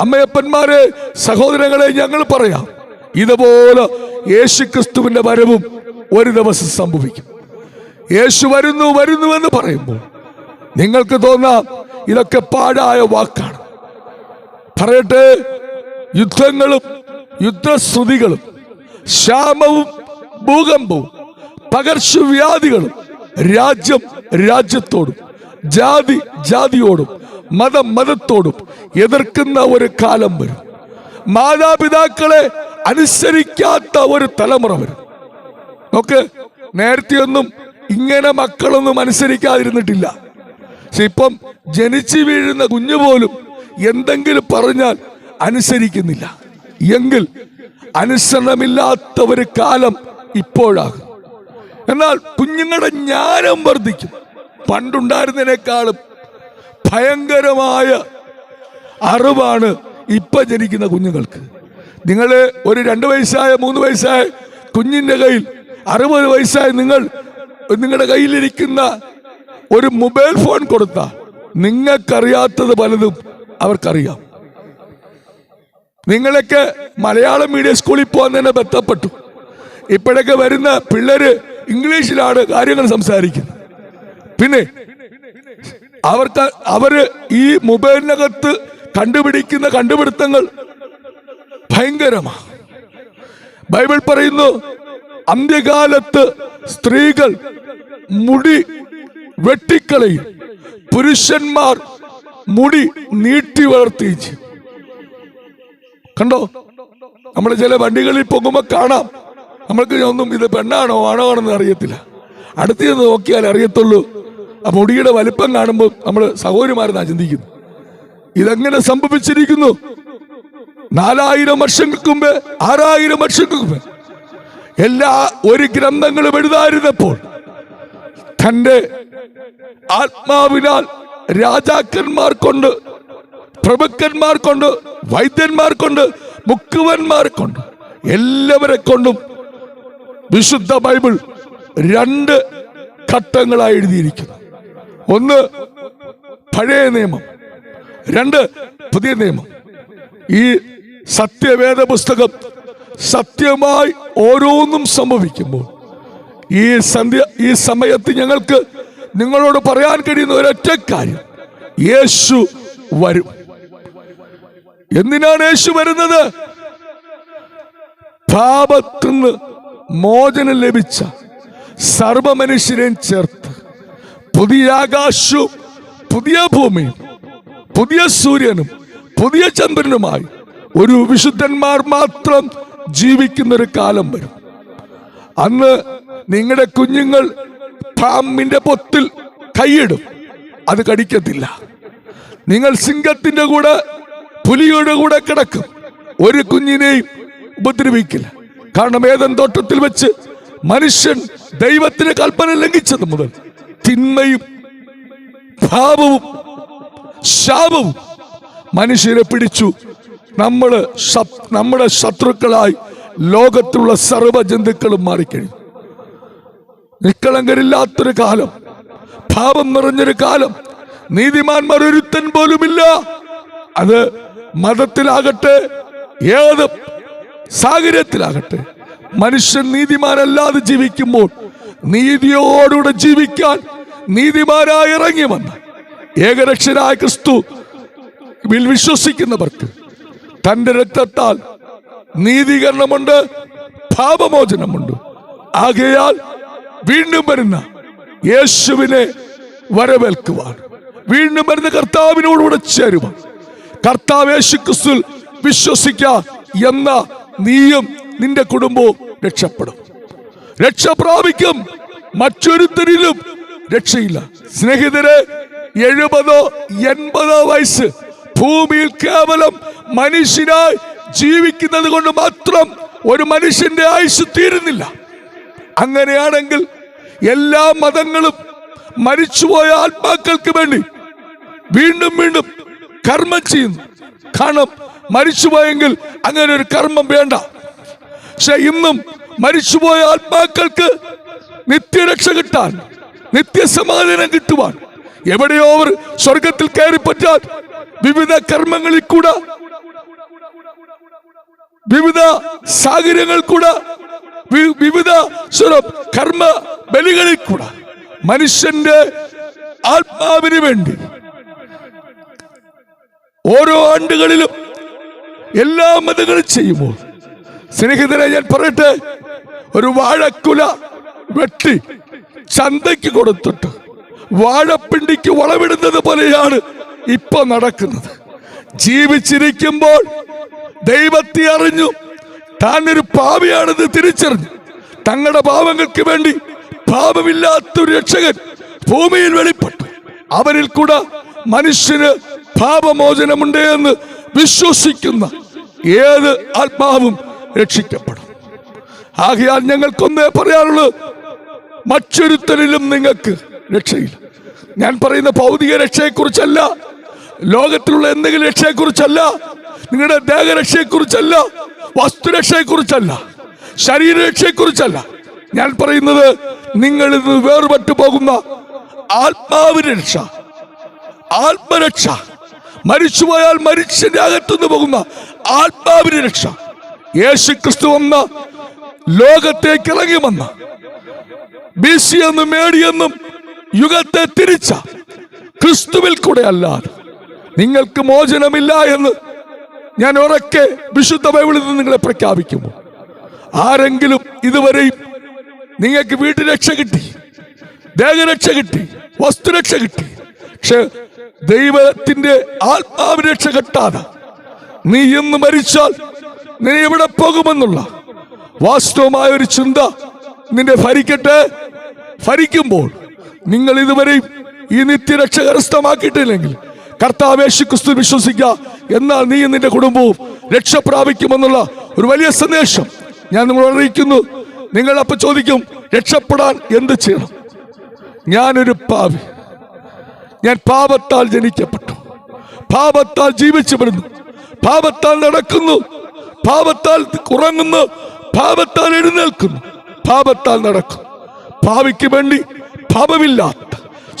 A: അമ്മയപ്പന്മാരെ, സഹോദരങ്ങളെ, ഞങ്ങൾ പറയാം, ഇതുപോലെ യേശുക്രിസ്തുവിന്റെ വരവും ഒരു ദിവസം സംഭവിക്കും. യേശു വരുന്നു വരുന്നു എന്ന് പറയുമ്പോൾ നിങ്ങൾക്ക് തോന്നാം ഇതൊക്കെ പാഴായ വാക്കാണ്. പറയട്ടെ, യുദ്ധങ്ങളും യുദ്ധശ്രുതികളും ക്ഷാമവും ഭൂകമ്പവും പകർച്ചവ്യാധികളും രാജ്യം രാജ്യത്തോടും ജാതി ജാതിയോടും മതം മതത്തോടും എതിർക്കുന്ന ഒരു കാലം വരും. മാതാപിതാക്കളെ അനുസരിക്കാത്ത ഒരു തലമുറ വരും. നോക്ക്, നേരത്തെയൊന്നും ഇങ്ങനെ മക്കളൊന്നും അനുസരിക്കാതിരുന്നിട്ടില്ല. പക്ഷെ ഇപ്പം ജനിച്ചു വീഴുന്ന കുഞ്ഞു പോലും എന്തെങ്കിലും പറഞ്ഞാൽ അനുസരിക്കുന്നില്ല. എങ്കിൽ അനുസരണമില്ലാത്ത ഒരു കാലം ഇപ്പോഴാകും. എന്നാൽ കുഞ്ഞുങ്ങളുടെ ജ്ഞാനം വർദ്ധിക്കും. പണ്ടുണ്ടായിരുന്നതിനേക്കാളും ഭയങ്കരമായ അറിവാണ് ഇപ്പൊ ജനിക്കുന്ന കുഞ്ഞുങ്ങൾക്ക്. നിങ്ങൾ ഒരു 2 വയസ്സായ 3 വയസ്സായ കുഞ്ഞിന്റെ കയ്യിൽ 60 വയസ്സായ നിങ്ങളുടെ കയ്യിലിരിക്കുന്ന ഒരു മൊബൈൽ ഫോൺ കൊടുത്താൽ നിങ്ങൾക്കറിയാത്തത് പലതും അവർക്കറിയാം. നിങ്ങളൊക്കെ മലയാളം മീഡിയം സ്കൂളിൽ പോകാൻ തന്നെ ബന്ധപ്പെട്ടു. ഇപ്പോഴൊക്കെ വരുന്ന പിള്ളേര് ഇംഗ്ലീഷിലാണ് കാര്യങ്ങൾ സംസാരിക്കുന്നത്. പിന്നെ അവര് ഈ മൊബൈലിനകത്ത് കണ്ടുപിടിക്കുന്ന കണ്ടുപിടുത്തങ്ങൾ ഭയങ്കരമാണ്. ബൈബിൾ പറയുന്നു, അന്ത്യകാലത്ത് സ്ത്രീകൾ മുടി വെട്ടിക്കളയും, പുരുഷന്മാർ മുടി നീട്ടി വളർത്തുകയും ചെയ്യും. കണ്ടോ? നമ്മൾ ചില വണ്ടികളിൽ പോകുമ്പോ കാണാം, നമ്മൾക്ക് ഒന്നും ഇത് പെണ്ണാണോ ആണോ ആണെന്ന് അറിയത്തില്ല. അടുത്ത് നിന്ന് നോക്കിയാൽ അറിയത്തുള്ളൂ. ആ മുടിയുടെ വലിപ്പം കാണുമ്പോൾ നമ്മൾ സഹോദരിമാരെന്നാ ചിന്തിക്കുന്നു. ഇതെങ്ങനെ സംഭവിച്ചിരിക്കുന്നു? 4000 വർഷങ്ങൾക്ക് മുമ്പ്, 6000 വർഷങ്ങൾക്ക് മുമ്പ് ഒരു ഗ്രന്ഥങ്ങളും എഴുതാതിരുന്നപ്പോൾ തന്റെ ആത്മാവിനാൽ രാജാക്കന്മാർ കൊണ്ട് പ്രഭുക്കന്മാർക്കുണ്ട്, വൈദ്യന്മാർക്കുണ്ട്, മുക്കുവന്മാർക്കുണ്ട്. എല്ലാവരെ കൊണ്ടും വിശുദ്ധ ബൈബിൾ 2 ഘട്ടങ്ങളായി എഴുതിയിരിക്കുന്നു. ഒന്ന് പഴയ നിയമം, 2 പുതിയ നിയമം. ഈ സത്യവേദ പുസ്തകം സത്യമായി ഓരോന്നും സംഭവിക്കുമ്പോൾ ഈ സമയത്ത് ഞങ്ങൾക്ക് നിങ്ങളോട് പറയാൻ കഴിയുന്ന ഒരൊറ്റ കാര്യം, യേശു വരും. എന്തിനാണ് യേശു വരുന്നത്? പാപത്തിന്ന് മോചനം ലഭിച്ച സർവമനുഷ്യരെയും ചേർത്ത് പുതിയ ആകാശവും പുതിയ ഭൂമിയും പുതിയ സൂര്യനും പുതിയ ചന്ദ്രനുമായി ഒരു വിശുദ്ധന്മാർ മാത്രം ജീവിക്കുന്ന ഒരു കാലം വരും. അന്ന് നിങ്ങളുടെ കുഞ്ഞുങ്ങൾ പാമ്പിന്റെ പൊത്തിൽ കൈയിടും, അത് കടിക്കത്തില്ല. നിങ്ങൾ സിംഹത്തിന്റെ കൂടെ പുലിയുടെ കൂടെ കിടക്കും, ഒരു കുഞ്ഞിനെയും ഉപദ്രവിക്കില്ല. കാരണം ഏദൻ തോട്ടത്തിൽ വെച്ച് മനുഷ്യൻ ദൈവത്തിന്റെ കൽപ്പന ലംഘിച്ചത് മുതൽ തിന്മയും പാപവും ശാപവും മനുഷ്യരെ പിടിച്ചു. നമ്മുടെ ശത്രുക്കളായി ലോകത്തിലുള്ള സർവ്വ ജന്തുക്കളും മാറിക്കഴിഞ്ഞു. നിഷ്കളങ്കരില്ലാത്തൊരു കാലം, പാപം നിറഞ്ഞൊരു കാലം, നീതിമാന്മാർ ഒരുത്തൻ പോലുമില്ല. അത് മതത്തിലാകട്ടെ ഏത് സാഹചര്യത്തിലാകട്ടെ, മനുഷ്യൻ നീതിമാനല്ലാതെ ജീവിക്കുമ്പോൾ നീതിയോടുകൂടെ ജീവിക്കാൻ നീതിമാനായി ഇറങ്ങി വന്ന ഏകരക്ഷനായ ക്രിസ്തു വിശ്വസിക്കുന്നവർക്ക് തന്റെ രക്തത്താൽ നീതീകരണമുണ്ട്, പാപമോചനമുണ്ട്. ആകയാൽ വീണ്ടും വരുന്ന യേശുവിനെ വരവേൽക്കുവാൻ, വീണ്ടും വരുന്ന കർത്താവിനോടുകൂടെ ചേരുവാൻ, കർത്താവ് യേശു ക്രിസ്തുവിൽ വിശ്വസിക്കുക എന്ന നീയും നിന്റെ കുടുംബവും രക്ഷപ്പെടും, രക്ഷ പ്രാപിക്കും. മറ്റൊരുത്തരിലും രക്ഷയില്ല. സ്നേഹിതരെ, 70-80 വയസ്സ് ഭൂമിയിൽ കേവലം മനുഷ്യനായി ജീവിക്കുന്നത് കൊണ്ട് മാത്രം ഒരു മനുഷ്യന്റെ ആയുസ് തീരുന്നില്ല. അങ്ങനെയാണെങ്കിൽ എല്ലാ മതങ്ങളും മരിച്ചുപോയ ആത്മാക്കൾക്ക് വേണ്ടി വീണ്ടും വീണ്ടും കർമ്മം ചെയ്യുന്നു. കാരണം മരിച്ചുപോയെങ്കിൽ അങ്ങനെ ഒരു കർമ്മം വേണ്ട. പക്ഷെ ഇന്നും മരിച്ചുപോയ ആത്മാക്കൾക്ക് നിത്യരക്ഷ കിട്ടാൻ, നിത്യസമാധാനം കിട്ടുവാൻ, എവിടെയോ അവർ സ്വർഗത്തിൽ കയറിപ്പറ്റാൻ വിവിധ കർമ്മങ്ങളിൽ കൂടെ, വിവിധ സാഹചര്യങ്ങൾ കൂടെ, വിവിധ കർമ്മ ബലികളിൽ കൂടെ മനുഷ്യന്റെ ആത്മാവിന് വേണ്ടി ഓരോ ആണ്ടുകളിലും എല്ലാ മതങ്ങളും ചെയ്യുമ്പോൾ, സ്നേഹിതരെ ഞാൻ പറയട്ടെ, ഒരു വാഴക്കുല വെട്ടി ചന്തയ്ക്ക് കൊടുത്തിട്ട് വാഴപ്പിണ്ടിക്ക് വളവിടുന്നത് പോലെയാണ് ഇപ്പൊ നടക്കുന്നത്. ജീവിച്ചിരിക്കുമ്പോൾ ദൈവത്തെ അറിഞ്ഞു, താൻ ഒരു പാപിയാണെന്ന് തിരിച്ചറിഞ്ഞു, തങ്ങളുടെ പാപങ്ങൾക്ക് വേണ്ടി പാപമില്ലാത്തൊരു രക്ഷകൻ ഭൂമിയിൽ വെളിപ്പെട്ടു. അവരിൽ കൂടെ മനുഷ്യന് പാപമോചനമുണ്ട് എന്ന് വിശ്വസിക്കുന്ന ഏത് ആത്മാവും രക്ഷിക്കപ്പെടും. ആകയാൽ ഞങ്ങൾക്കൊന്നേ പറയാനുള്ളൂ, മറ്റൊരുത്തരിലും നിങ്ങൾക്ക് രക്ഷയില്ല. ഞാൻ പറയുന്ന ഭൗതിക രക്ഷയെക്കുറിച്ചല്ല, ലോകത്തിലുള്ള എന്തെങ്കിലും രക്ഷയെക്കുറിച്ചല്ല, നിങ്ങളുടെ ദേഹരക്ഷയെക്കുറിച്ചല്ല, വസ്തുരക്ഷയെക്കുറിച്ചല്ല, ശരീരരക്ഷയെക്കുറിച്ചല്ല. ഞാൻ പറയുന്നത് നിങ്ങളിൽ നിന്ന് വേർപെട്ടു പോകുന്ന ആത്മാവിന്റെ രക്ഷ, ആത്മരക്ഷ. മരിച്ചുപോയാൽ മനുഷ്യന്റെ അകത്തുനിന്ന് പോകുന്ന ആത്മാവിന്റെ രക്ഷ. യേശു ക്രിസ്തു വന്ന ലോകത്തേക്ക് ഇറങ്ങി വന്ന BC എന്നും AD എന്നും യുഗത്തെ തിരിച്ച ക്രിസ്തുവിൽ കൂടെ അല്ലാതെ നിങ്ങൾക്ക് മോചനമില്ല എന്ന് ഞാൻ ഉറക്കെ വിശുദ്ധ ബൈബിളിൽ നിന്ന് നിങ്ങളെ പ്രഖ്യാപിക്കുമ്പോൾ, ആരെങ്കിലും ഇതുവരെയും നിങ്ങൾക്ക് വീട്ടുരക്ഷ കിട്ടി, ദേഹരക്ഷ കിട്ടി, വസ്തുരക്ഷ കിട്ടി, പക്ഷെ ദൈവത്തിന്റെ ആത്മാവിന് രക്ഷ കിട്ടാതെ നീ ഇന്ന് മരിച്ചാൽ നീ എവിടെ പോകുമെന്നുള്ള വാസ്തവമായ ഒരു ചിന്ത നിന്നെ ഭരിക്കുമ്പോൾ, നിങ്ങൾ ഇതുവരെയും ഈ നിത്യരക്ഷ കരസ്ഥമാക്കിയിട്ടില്ലെങ്കിൽ കർത്താവ് യേശു ക്രിസ്തു വിശ്വസിക്കുക, എന്നാൽ നീ നിന്റെ കുടുംബവും രക്ഷ പ്രാപിക്കുമെന്നുള്ള ഒരു വലിയ സന്ദേശം ഞാൻ നിങ്ങളോട് അറിയിക്കുന്നു. നിങ്ങൾ അപ്പൊ ചോദിക്കും, രക്ഷപ്പെടാൻ എന്ത് ചെയ്യണം? ഞാനൊരു പാപി, ഞാൻ പാപത്താൽ ജനിക്കപ്പെട്ടു, പാപത്താൽ ജീവിച്ചു വരുന്നു, പാപത്താൽ നടക്കുന്നു, പാപത്താൽ ഉറങ്ങുന്നു, പാപത്താൽ എഴുന്നേൽക്കുന്നു, പാപത്താൽ നടക്കുന്നു. പാപിക്ക് വേണ്ടി പാപമില്ലാത്ത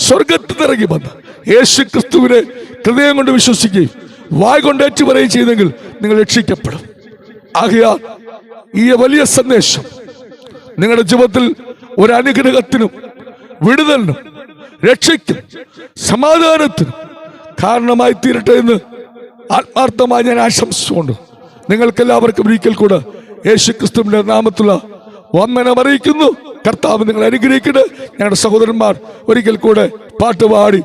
A: സ്വർഗത്തിൽ ഇറങ്ങി വന്ന യേശു ക്രിസ്തുവിനെ ഹൃദയം കൊണ്ട് വിശ്വസിക്കുകയും വായ കൊണ്ട് ഏറ്റുപറയുകയും ചെയ്തെങ്കിൽ നിങ്ങൾ രക്ഷിക്കപ്പെടും. ആകയാൽ ഈ വലിയ സന്ദേശം നിങ്ങളുടെ ജീവിതത്തിൽ ഒരു അനുഗ്രഹത്തിനും വിടുതലിനും രക്ഷയ്ക്കും സമാധാനത്തിനും കാരണമായി തീരട്ടെ എന്ന് ആത്മാർത്ഥമായി ഞാൻ ആശംസിച്ചുകൊണ്ട് നിങ്ങൾക്കെല്ലാവർക്കും ഒരിക്കൽ കൂടെ യേശു ക്രിസ്തുവിന്റെ നാമത്തിലുള്ള വന്ദനം അറിയിക്കുന്നു. കർത്താവ് നിങ്ങൾ അനുഗ്രഹിക്കട്ടെ. ഞങ്ങളുടെ സഹോദരന്മാർ ഒരിക്കൽ കൂടെ പാട്ടുപാടി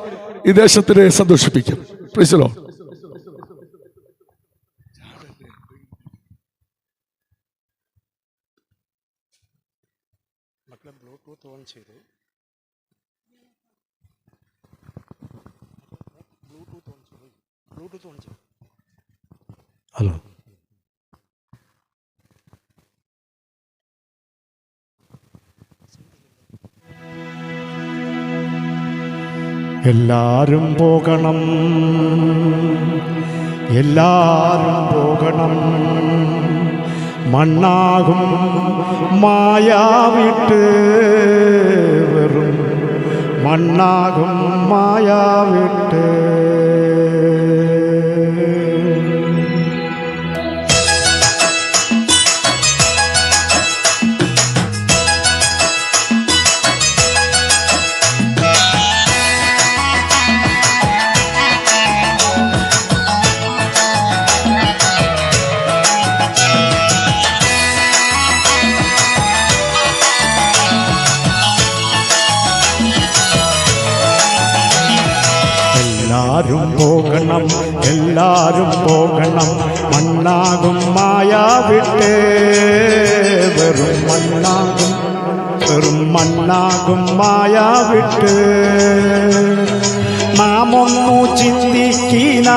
A: ഈ ദേശത്തിനെ സന്തോഷിപ്പിക്കും. Praise the Lord.
B: ഹലോ, എല്ലാരും പോകണം, എല്ലാരും പോകണം, മണ്ണാകും മായാവിട്ട്, വെറും മണ്ണാകും മായാവിട്ട്. എല്ലാരും പോകണം, എല്ലാരും പോകണം, മണ്ണാകും മായാവിട്ട്, വെറും മണ്ണാകും, വെറും മണ്ണാകും മായാവിട്ട്. നാമൊന്നു ചിന്തിക്കിനാശപുരിയുടെ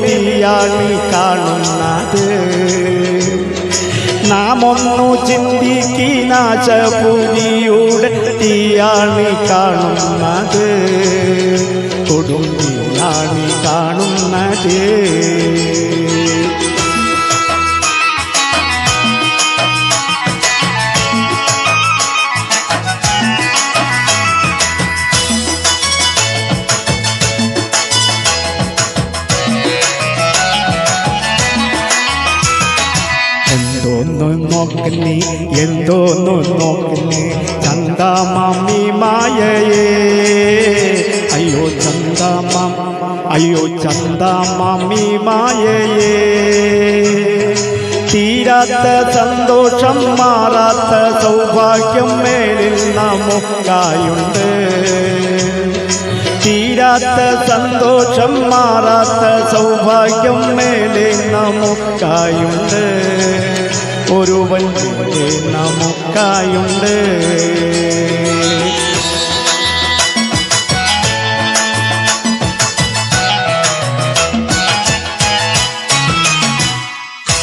B: തീയാണി കാണുന്നത്, നാമൊന്നു ചിന്തിക്കിനാശപുരിയുടെ തീയാണി കാണുന്നത്, കൊടുങ്കാണി കാണുന്നത്. എന്തോന്നു നോക്കുന്നി, എന്തോന്നു നോക്കുന്നി, ചന്ദാമി മായയേ, അയ്യോ ചന്ദാമം, അയ്യോ ചന്ദാമി മായയേ. തീരാത്ത സന്തോഷം, മാറാത്ത സൗഭാഗ്യം മേലിൽ നമുക്കായുണ്ട്. തീരാത്ത സന്തോഷം, മാറാത്ത സൗഭാഗ്യം മേലെ നമുക്കായുണ്ട്. ഒരുവൻ നമുക്കായുണ്ട്.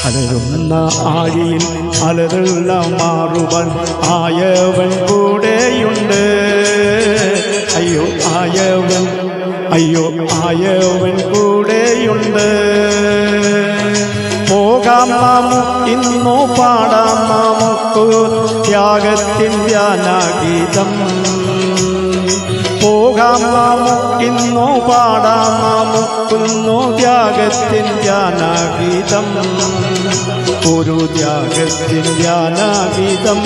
B: അലരുന്ന ആഴിയിൽ അലറുള്ള മാറുവൻ ആയവൻ കൂടെയുണ്ട്. അയ്യോ ആയവൻ, അയ്യോ ആയവൻ കൂടെയുണ്ട്. പോകാം ഇന്നു പാടാം നമുക്ക് ത്യാഗത്തിൻ ധ്യാനഗീതം. പോകാം ഇന്നു പാടാം നമുക്കുന്നു ത്യാഗത്തിൻ ധ്യാനഗീതം, ഒരു ത്യാഗത്തിൻ ധ്യാനഗീതം.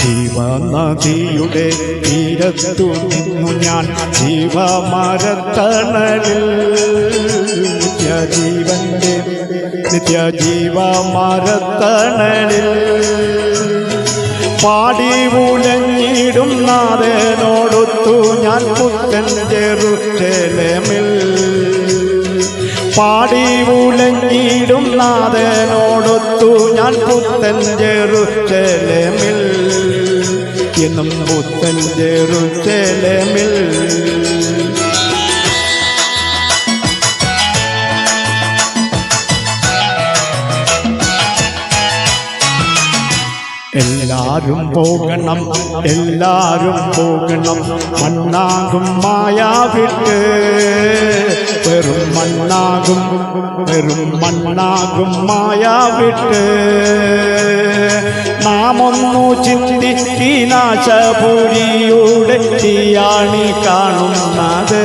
B: ജീവനദിയുടെ തീരത്തു നിന്നു ഞാൻ ജീവമരത്തണലിൽ, നിത്യജീവന്റെ നിത്യജീവമരത്തണലിൽ പാടി ഉലഞ്ഞിടും നാഥനോടൊത്തു ഞാൻ പുത്തൻ ജെറുസലേമിൽ. പാടി ഉലഞ്ഞിടും നാഥനോടൊത്തു ഞാൻ പുത്തൻ ജെറുസലേമിൽ, എന്നും പുത്തൻ ജെറുസലേമിൽ. എല്ലാരും പോകണം, എല്ലാരും പോകണം, മണ്ണാകും മായാവിട്ട്. വെറും മണ്ണാകും, വെറും മണ്ണാകും മായാവിട്ട്. നാം ഒന്നു ചിന്തിക്കി നാശപുരിയുടെ തീയാണി കാണുന്നത്.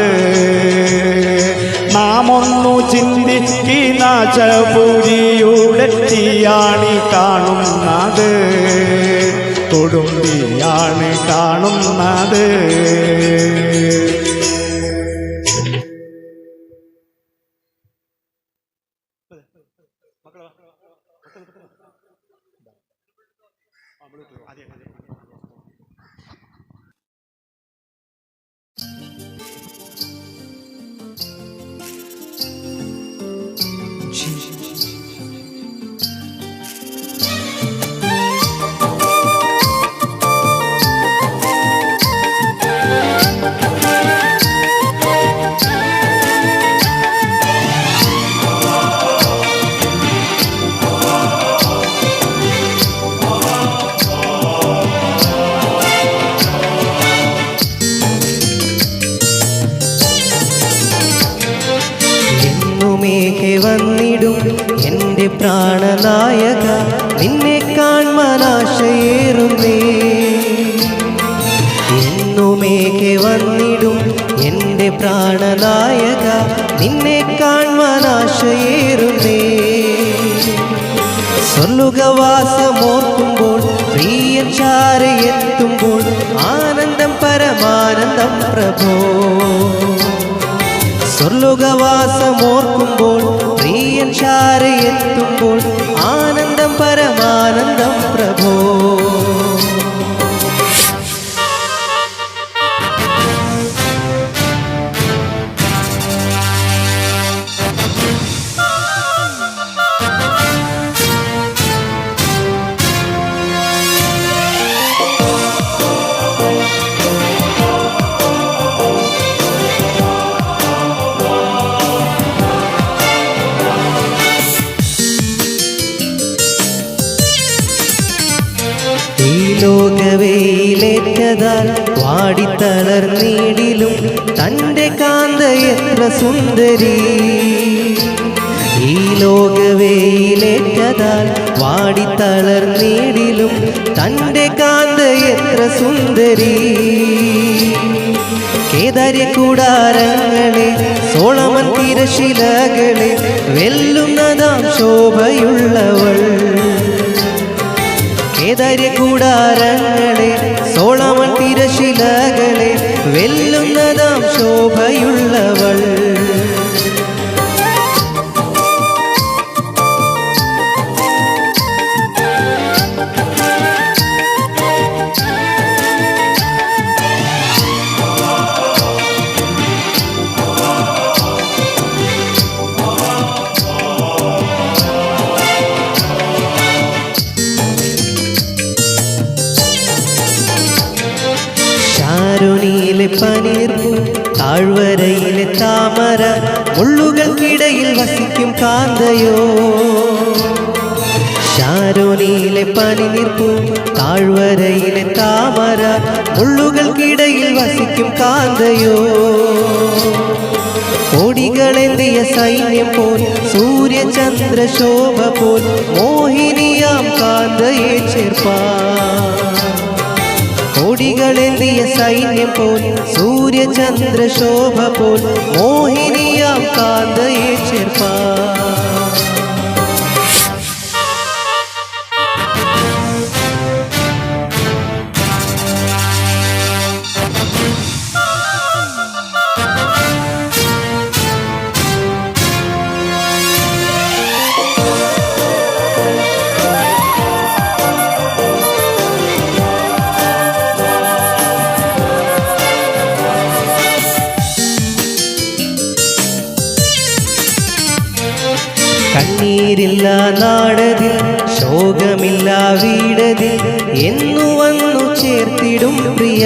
B: നാം ഒന്നു ചിന്തിക്കി നാശപുരിയുടെ തീയാണി കാണുന്നത്. കൊടുമ്പിയാണ് കാണുന്നത്.
E: വന്നിടും എൻ്റെ പ്രാണനായക, നിന്നെ കാൺമാനാശയേറുന്നേ. എന്നുമേഘെ വന്നിടും എൻ്റെ പ്രാണനായക, നിന്നെ കാൺമാനാശയേറുന്നേ. സ്വർലുകവാസമോർക്കുമ്പോൾ പ്രിയൻ ചാരയെത്തുമ്പോൾ ആനന്ദം പരമാനന്ദം പ്രഭോ. സ്വർലോകവാസമോർക്കുമ്പോൾ പ്രിയൻ ചാരയെത്തുമ്പോൾ ആനന്ദം പരമാനന്ദം പ്രഭോ. ലോകവേയിലേറ്റതാൽ വാടിത്തളർന്നീടിലും തൻ്റെ കാന്ത എത്ര സുന്ദരി. ഈ ലോകവേയിലേറ്റതാൽ വാടിത്തളർന്നീടിലും തൻ്റെ കാന്ത എത്ര സുന്ദരി. കേദാര്യ കൂടാരങ്ങളെ സോളമൻ തിരശിലകളെ വെല്ലുന്നതാം ശോഭയുള്ളവൾ. കേദാര്യ കൂടാരങ്ങളെ സോളമൻ തിരശിലകളെ വെല്ലുന്നതാം ശോഭയുള്ളവൾ. ാരുണിയിലെ പനീർപ്പൂ, താഴ്വരയിലെ താമര, മുള്ളുകൾക്കിടയിൽ വസിക്കും കാന്തയോ. ഷാരോണിയിലെ പനിനീർപ്പൂ, താഴ്വരയിലെ താമര, മുള്ളുകൾക്കിടയിൽ വസിക്കും കാന്തയോ. കോടികളെന്തിയ സൈന്യം പോൽ, സൂര്യചന്ദ്രശോഭ പോൽ, മോഹിനിയാം കാന്തയെ ചേർപ്പാൻ. കോടികളെന്തിയ സൈന്യം പോൽ, സൂര്യചന്ദ്രശോഭ പോൽ, മോഹിനിയാം കാന്തയെ ചേർപ്പാൻ. കണ്ണീരില്ല നാടതിൽ, ശോകമില്ല വീടതിൽ, എന്നു വന്നു ചേർത്തി ചേർത്തിടും പ്രിയ.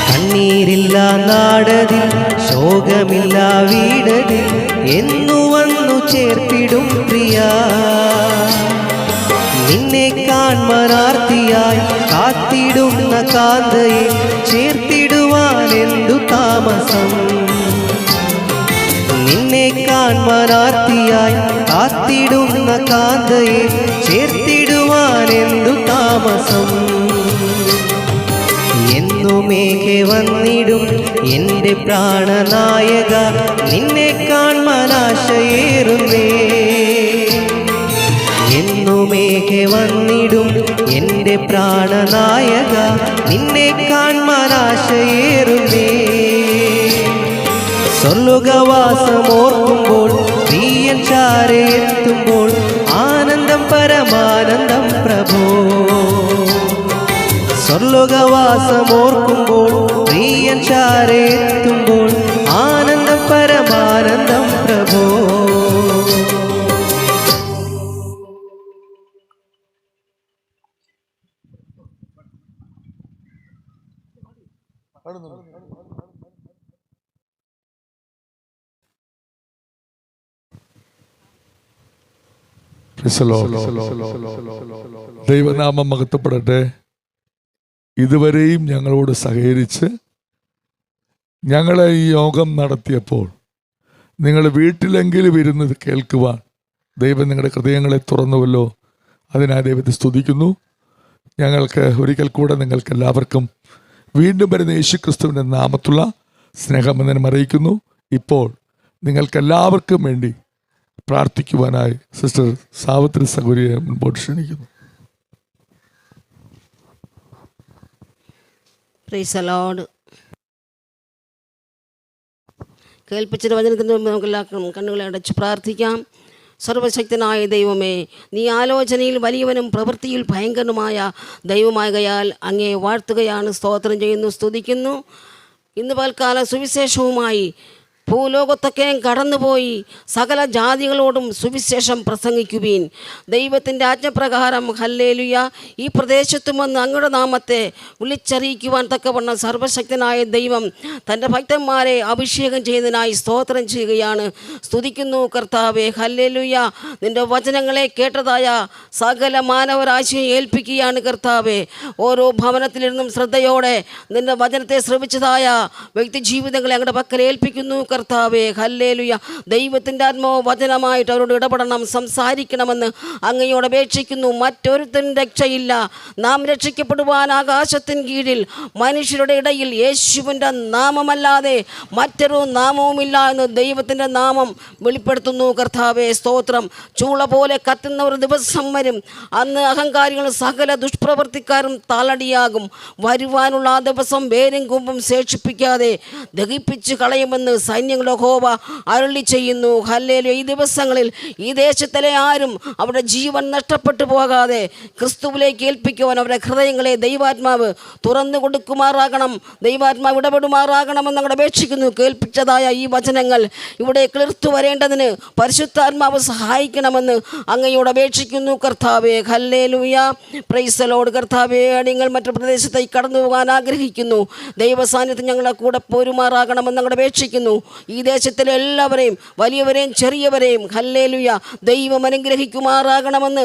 E: കണ്ണീരില്ല നാടതിൽ, ശോകമില്ല വീടതിൽ, എന്നു വന്നു ചേർത്തിടും പ്രിയ. നിന്നെ കാൺമനാർത്തിയായി കാത്തിടുന്ന കാന്തയെ ചേർത്തിടുവാൻ എന്തു താമസം. നിന്നെ കാൺമനാർത്തിയായി കാത്തിടുന്ന കാന്തയെ ചേർത്തിടുവാൻ എന്തു താമസം. എന്നുമേഘെ വന്നിടും എൻ്റെ പ്രാണനായക, നിന്നെ കാൺമനാശയേറുന്നേ. എന്നുമേഘെ വന്നിടും എൻ്റെ പ്രാണനായക, നിന്നെ കാൺമനാശയേറുന്നേ. സ്വർലോകവാസമോർക്കുമ്പോൾ പ്രിയൻ ചാരെ എത്തുമ്പോൾ ആനന്ദം പരമാനന്ദം പ്രഭോ. സ്വർലോകവാസമോർക്കുമ്പോൾ പ്രിയൻ ചാരെ എത്തുമ്പോൾ ആനന്ദം പരമാനന്ദം പ്രഭോ.
A: ദൈവനാമം മഹത്വപ്പെടട്ടെ. ഇതുവരെയും ഞങ്ങളോട് സഹകരിച്ച് ഞങ്ങളെ ഈ യോഗം നടത്തിയപ്പോൾ നിങ്ങൾ വീട്ടിലെങ്കിലും ഇരുന്ന് കേൾക്കുവാൻ ദൈവം നിങ്ങളുടെ ഹൃദയങ്ങളെ തുറന്നുവല്ലോ. അതിനായി ദൈവത്തെ സ്തുതിക്കുന്നു. ഞങ്ങൾക്ക് ഒരിക്കൽ കൂടെ നിങ്ങൾക്ക് എല്ലാവർക്കും വീണ്ടും വരുന്ന യേശുക്രിസ്തുവിൻ്റെ നാമത്തുള്ള സ്നേഹബന്ധനം അറിയിക്കുന്നു. ഇപ്പോൾ നിങ്ങൾക്കെല്ലാവർക്കും വേണ്ടി പ്രാർത്ഥിക്കുവാനായി സിസ്റ്റർ സാവിത്രി സഹോദരിയെ മുൻപോട്ട് ക്ഷണിക്കുന്നു.
F: Price the Lord. കേൾപ്പിച്ചൊരു വചനത്തിൻ്റെ മുമ്പ് നമുക്കെല്ലാം കണ്ണുകളെ അടച്ച് പ്രാർത്ഥിക്കാം. സർവശക്തനായ ദൈവമേ, നീ ആലോചനയിൽ വലിയവനും പ്രവൃത്തിയിൽ ഭയങ്കരനുമായ ദൈവമാകയാൽ അങ്ങേ വാഴ്ത്തുകയാണ്, സ്തോത്രം ചെയ്യുന്നു, സ്തുതിക്കുന്നു. ഇന്ന് പൽക്കാല സുവിശേഷവുമായി ഭൂലോകത്തൊക്കെ കടന്നുപോയി സകല ജാതികളോടും സുവിശേഷം പ്രസംഗിക്കുവീൻ. ദൈവത്തിൻ്റെ ആജ്ഞപ്രകാരം ഹല്ലേലൂയ ഈ പ്രദേശത്തും വന്ന് അങ്ങയുടെ നാമത്തെ വിളിച്ചറിയിക്കുവാൻ തക്കവണ്ണം സർവശക്തനായ ദൈവം തൻ്റെ ഭക്തന്മാരെ അഭിഷേകം ചെയ്യുന്നതിനായി സ്തോത്രം ചെയ്യുകയാണ്, സ്തുതിക്കുന്നു കർത്താവേ. ഹല്ലേലൂയ നിൻ്റെ വചനങ്ങളെ കേട്ടതായ സകല മാനവരാശിയെ ഏൽപ്പിക്കുകയാണ് കർത്താവേ. ഓരോ ഭവനത്തിലിരുന്നും ശ്രദ്ധയോടെ നിൻ്റെ വചനത്തെ ശ്രവിച്ചതായ വ്യക്തി ജീവിതങ്ങളെ അങ്ങയുടെ പക്കൽ ഏൽപ്പിക്കുന്നു കർത്താവേ. ഹല്ലേലൂയ ദൈവത്തിൻ്റെ ആത്മാവ് വചനമായിട്ട് അവരോട് ഇടപെടണം, സംസാരിക്കണമെന്ന് അങ്ങയോട് അപേക്ഷിക്കുന്നു. മറ്റൊരുത്തൻ രക്ഷയില്ല. നാം രക്ഷിക്കപ്പെടുവാൻ ആകാശത്തിന് കീഴിൽ മനുഷ്യരുടെ ഇടയിൽ യേശുവിൻ്റെ നാമമല്ലാതെ മറ്റൊരു നാമവുമില്ല എന്ന് ദൈവത്തിൻ്റെ നാമം വെളിപ്പെടുത്തുന്നു കർത്താവേ. സ്തോത്രം. ചൂള പോലെ കത്തുന്ന ഒരു ദിവസം വരും, അന്ന് അഹങ്കാരികളും സകല ദുഷ്പ്രവർത്തിക്കാരും താളടിയാകും. വരുവാനുള്ള ആ ദിവസം വേരും കുമ്പും ശേഷിപ്പിക്കാതെ ദഹിപ്പിച്ച് കളയുമെന്ന് സൈന്യങ്ങളുടെ യഹോവ അരുളി ചെയ്യുന്നു. ഹല്ലേലൂയ. ഈ ദിവസങ്ങളിൽ ഈ ദേശത്തിലെ ആരും അവരുടെ ജീവൻ നഷ്ടപ്പെട്ടു പോകാതെ ക്രിസ്തുവിലേക്ക് ഏൽപ്പിക്കുവാൻ അവരുടെ ഹൃദയങ്ങളെ ദൈവാത്മാവ് തുറന്നു കൊടുക്കുമാറാകണം, ദൈവാത്മാവ് ഇടപെടുമാറാകണമെന്ന് അങ്ങോട്ട് അപേക്ഷിക്കുന്നു. കേൾപ്പിച്ചതായ ഈ വചനങ്ങൾ ഇവിടെ കിളിർത്തു വരേണ്ടതിന് പരിശുദ്ധാത്മാവ് സഹായിക്കണമെന്ന് അങ്ങയോട് അപേക്ഷിക്കുന്നു കർത്താവേ. ഹല്ലേലൂയ. Price the Lord. കർത്താവേ, നിങ്ങൾ മറ്റു പ്രദേശത്തേക്ക് കടന്നു പോകാൻ ആഗ്രഹിക്കുന്നു. ദൈവസാന്നിധ്യം ഞങ്ങളെ കൂടെ പോരുമാറാകണമെന്ന് അങ്ങോട്ട് അപേക്ഷിക്കുന്നു. ഈ ദേശത്തിലെ എല്ലാവരെയും, വലിയവരെയും ചെറിയവരെയും ഹല്ലേലൂയ ദൈവം അനുഗ്രഹിക്കുമാറാകണമെന്ന്